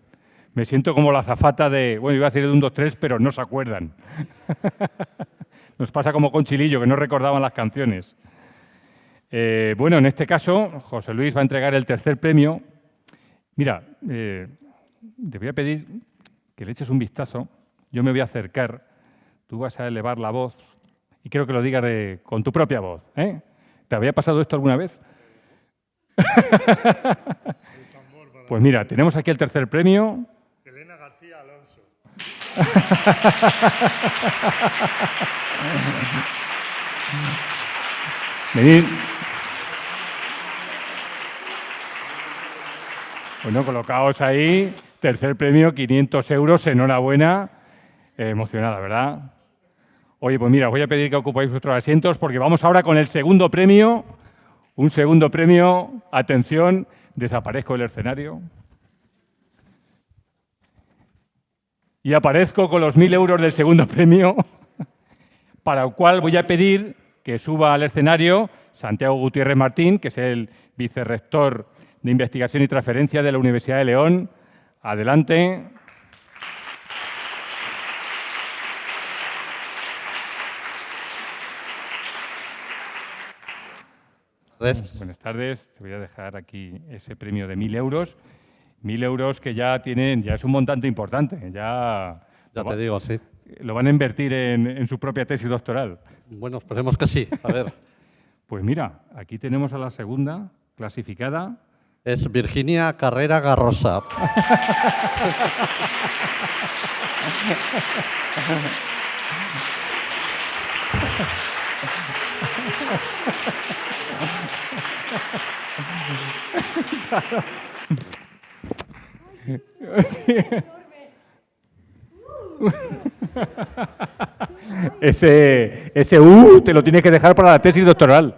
Me siento como la azafata de... Bueno, iba a decir de 1, 2, 3, pero no se acuerdan. Nos pasa como con Chilillo, que no recordaban las canciones. Bueno, en este caso, José Luis va a entregar el tercer premio. Mira, te voy a pedir que le eches un vistazo. Yo me voy a acercar. Tú vas a elevar la voz y quiero que lo digas con tu propia voz, ¿eh? ¿Te había pasado esto alguna vez? Pues mira, tenemos aquí el tercer premio. Elena García Alonso. Venid. Bueno, colocaos ahí. Tercer premio, 500 euros. Enhorabuena. Emocionada, ¿verdad? Oye, pues mira, os voy a pedir que ocupéis vuestros asientos porque vamos ahora con el segundo premio. Un segundo premio. Atención, desaparezco del escenario. Y aparezco con los 1.000 euros del segundo premio, para el cual voy a pedir que suba al escenario Santiago Gutiérrez Martín, que es el vicerrector de Investigación y Transferencia de la Universidad de León. Adelante. Buenas tardes. Te voy a dejar aquí ese premio de 1.000 euros. 1.000 euros que ya tienen, ya es un montante importante. Ya te digo, sí. Lo van a invertir en su propia tesis doctoral. Bueno, esperemos que sí. A ver. Pues mira, aquí tenemos a la segunda clasificada. Es Virginia Carrera Garrosa. Ese te lo tienes que dejar para la tesis doctoral.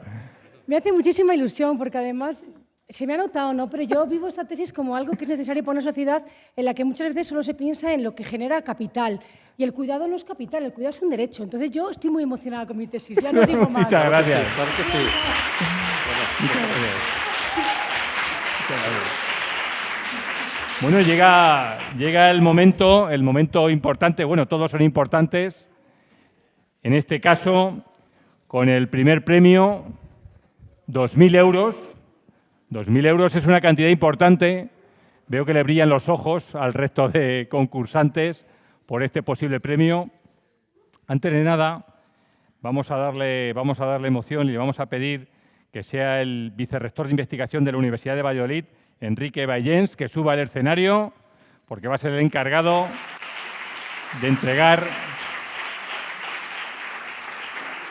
Me hace muchísima ilusión porque además se me ha notado, ¿no? Pero yo vivo esta tesis como algo que es necesario para una sociedad en la que muchas veces solo se piensa en lo que genera capital. Y el cuidado no es capital, el cuidado es un derecho. Entonces yo estoy muy emocionada con mi tesis, ya no digo más. Muchas gracias. Claro que sí. Bueno, llega el momento importante. Bueno, todos son importantes. En este caso, con el primer premio, 2.000 euros. 2.000 euros es una cantidad importante. Veo que le brillan los ojos al resto de concursantes por este posible premio. Antes de nada, vamos a darle emoción y le vamos a pedir que sea el vicerrector de investigación de la Universidad de Valladolid, Enrique Vallens, que suba al escenario, porque va a ser el encargado de entregar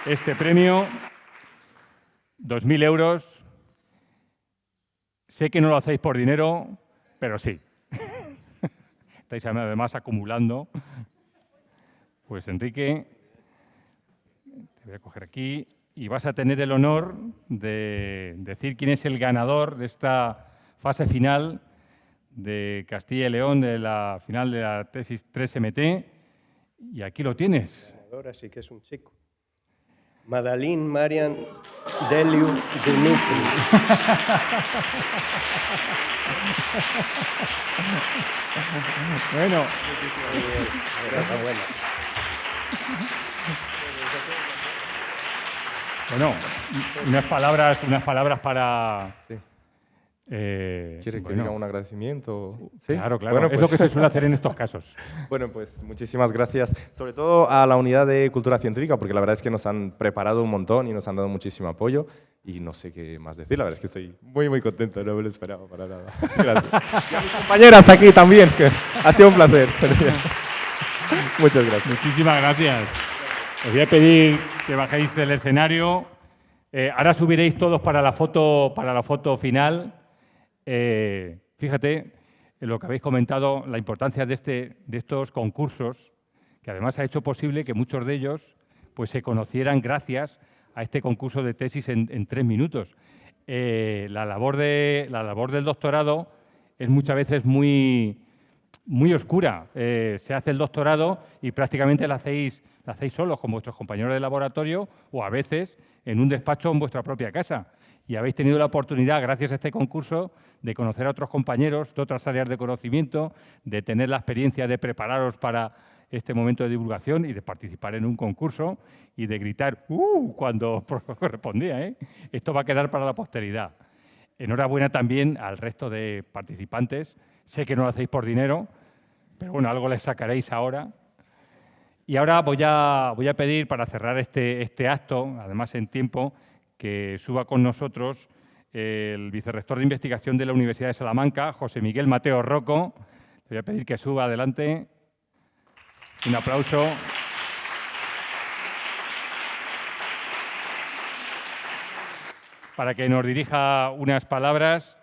este premio. 2.000 euros. Sé que no lo hacéis por dinero, pero sí. Estáis además acumulando. Pues Enrique, te voy a coger aquí y vas a tener el honor de decir quién es el ganador de esta fase final de Castilla y León, de la final de la tesis 3MT. Y aquí lo tienes. Ganadora sí que es un chico. Madalín Marian Deliu Dinupri. Bueno. Bueno, unas palabras para... Sí. ¿Quiere que bueno. diga un agradecimiento? Sí, claro, claro. Bueno, es pues, lo que se suele hacer en estos casos. Bueno, pues muchísimas gracias, sobre todo a la Unidad de Cultura Científica, porque la verdad es que nos han preparado un montón y nos han dado muchísimo apoyo y no sé qué más decir. La verdad es que estoy muy, muy contento, no me lo esperaba para nada. Gracias. Y a mis compañeras aquí también, que ha sido un placer. Muchas gracias. Muchísimas gracias. Os voy a pedir que bajéis del escenario. Ahora subiréis todos para la foto final. Fíjate en lo que habéis comentado, la importancia de estos concursos, que además ha hecho posible que muchos de ellos pues, se conocieran gracias a este concurso de tesis en 3 minutos. La labor del doctorado es muchas veces muy oscura. Se hace el doctorado y prácticamente la hacéis solos con vuestros compañeros de laboratorio o a veces en un despacho en vuestra propia casa. Y habéis tenido la oportunidad, gracias a este concurso, de conocer a otros compañeros de otras áreas de conocimiento, de tener la experiencia de prepararos para este momento de divulgación y de participar en un concurso y de gritar cuando correspondía. Esto va a quedar para la posteridad. Enhorabuena también al resto de participantes. Sé que no lo hacéis por dinero, pero bueno, algo les sacaréis ahora. Y ahora voy a pedir, para cerrar este acto, además en tiempo, que suba con nosotros el vicerrector de investigación de la Universidad de Salamanca, José Miguel Mateo Rocco. Le voy a pedir que suba adelante. Un aplauso. Para que nos dirija unas palabras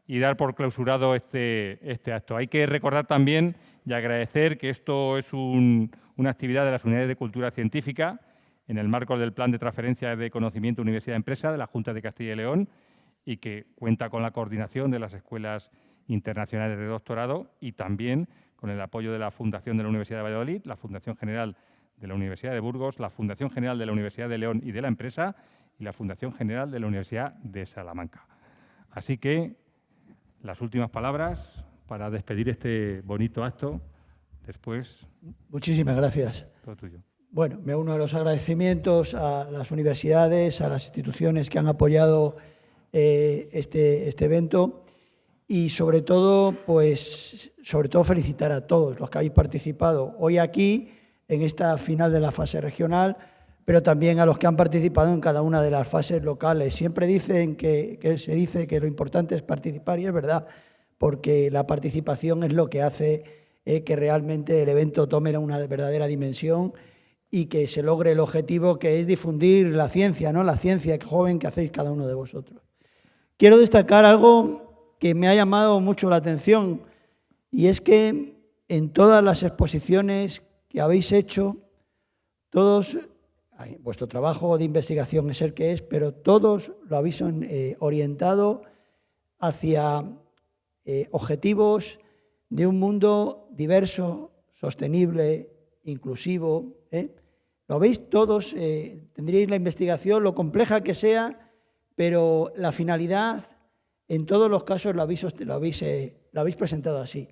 y dar por clausurado este acto. Hay que recordar también y agradecer que esto es una actividad de las unidades de cultura científica en el marco del Plan de Transferencia de Conocimiento Universidad-Empresa de la Junta de Castilla y León y que cuenta con la coordinación de las escuelas internacionales de doctorado y también con el apoyo de la Fundación de la Universidad de Valladolid, la Fundación General de la Universidad de Burgos, la Fundación General de la Universidad de León y de la Empresa y la Fundación General de la Universidad de Salamanca. Así que las últimas palabras para despedir este bonito acto. Después... Muchísimas gracias. Todo tuyo. Bueno, me uno a los agradecimientos a las universidades, a las instituciones que han apoyado este evento y sobre todo, pues, felicitar a todos los que habéis participado hoy aquí en esta final de la fase regional, pero también a los que han participado en cada una de las fases locales. Siempre dicen se dice que lo importante es participar, y es verdad, porque la participación es lo que hace que realmente el evento tome una verdadera dimensión y que se logre el objetivo, que es difundir la ciencia, ¿no? La ciencia joven que hacéis cada uno de vosotros. Quiero destacar algo que me ha llamado mucho la atención, y es que en todas las exposiciones que habéis hecho, todos, vuestro trabajo de investigación es el que es, pero todos lo habéis orientado hacia objetivos de un mundo diverso, sostenible, inclusivo. Lo veis todos, tendríais la investigación, lo compleja que sea, pero la finalidad en todos los casos lo habéis presentado así.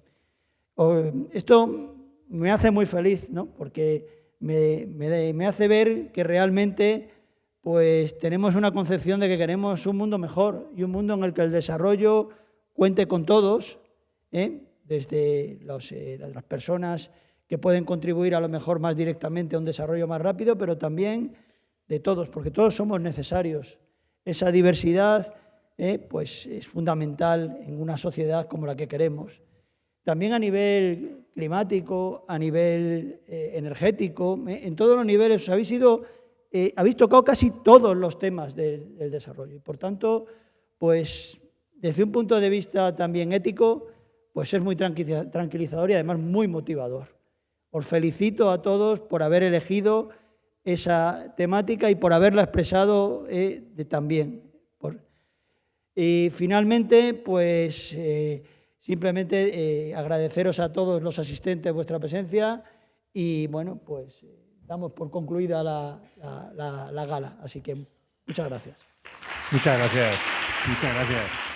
Esto me hace muy feliz, ¿no? Porque me hace ver que realmente pues, tenemos una concepción de que queremos un mundo mejor y un mundo en el que el desarrollo cuente con todos, desde las personas que pueden contribuir a lo mejor más directamente a un desarrollo más rápido, pero también de todos, porque todos somos necesarios. Esa diversidad pues es fundamental en una sociedad como la que queremos. También a nivel climático, a nivel energético, en todos los niveles habéis tocado casi todos los temas del desarrollo. Y por tanto, pues desde un punto de vista también ético, pues es muy tranquilizador y además muy motivador. Os felicito a todos por haber elegido esa temática y por haberla expresado también. Y finalmente, pues simplemente agradeceros a todos los asistentes vuestra presencia y bueno, pues damos por concluida la gala. Así que muchas gracias. Muchas gracias. Muchas gracias.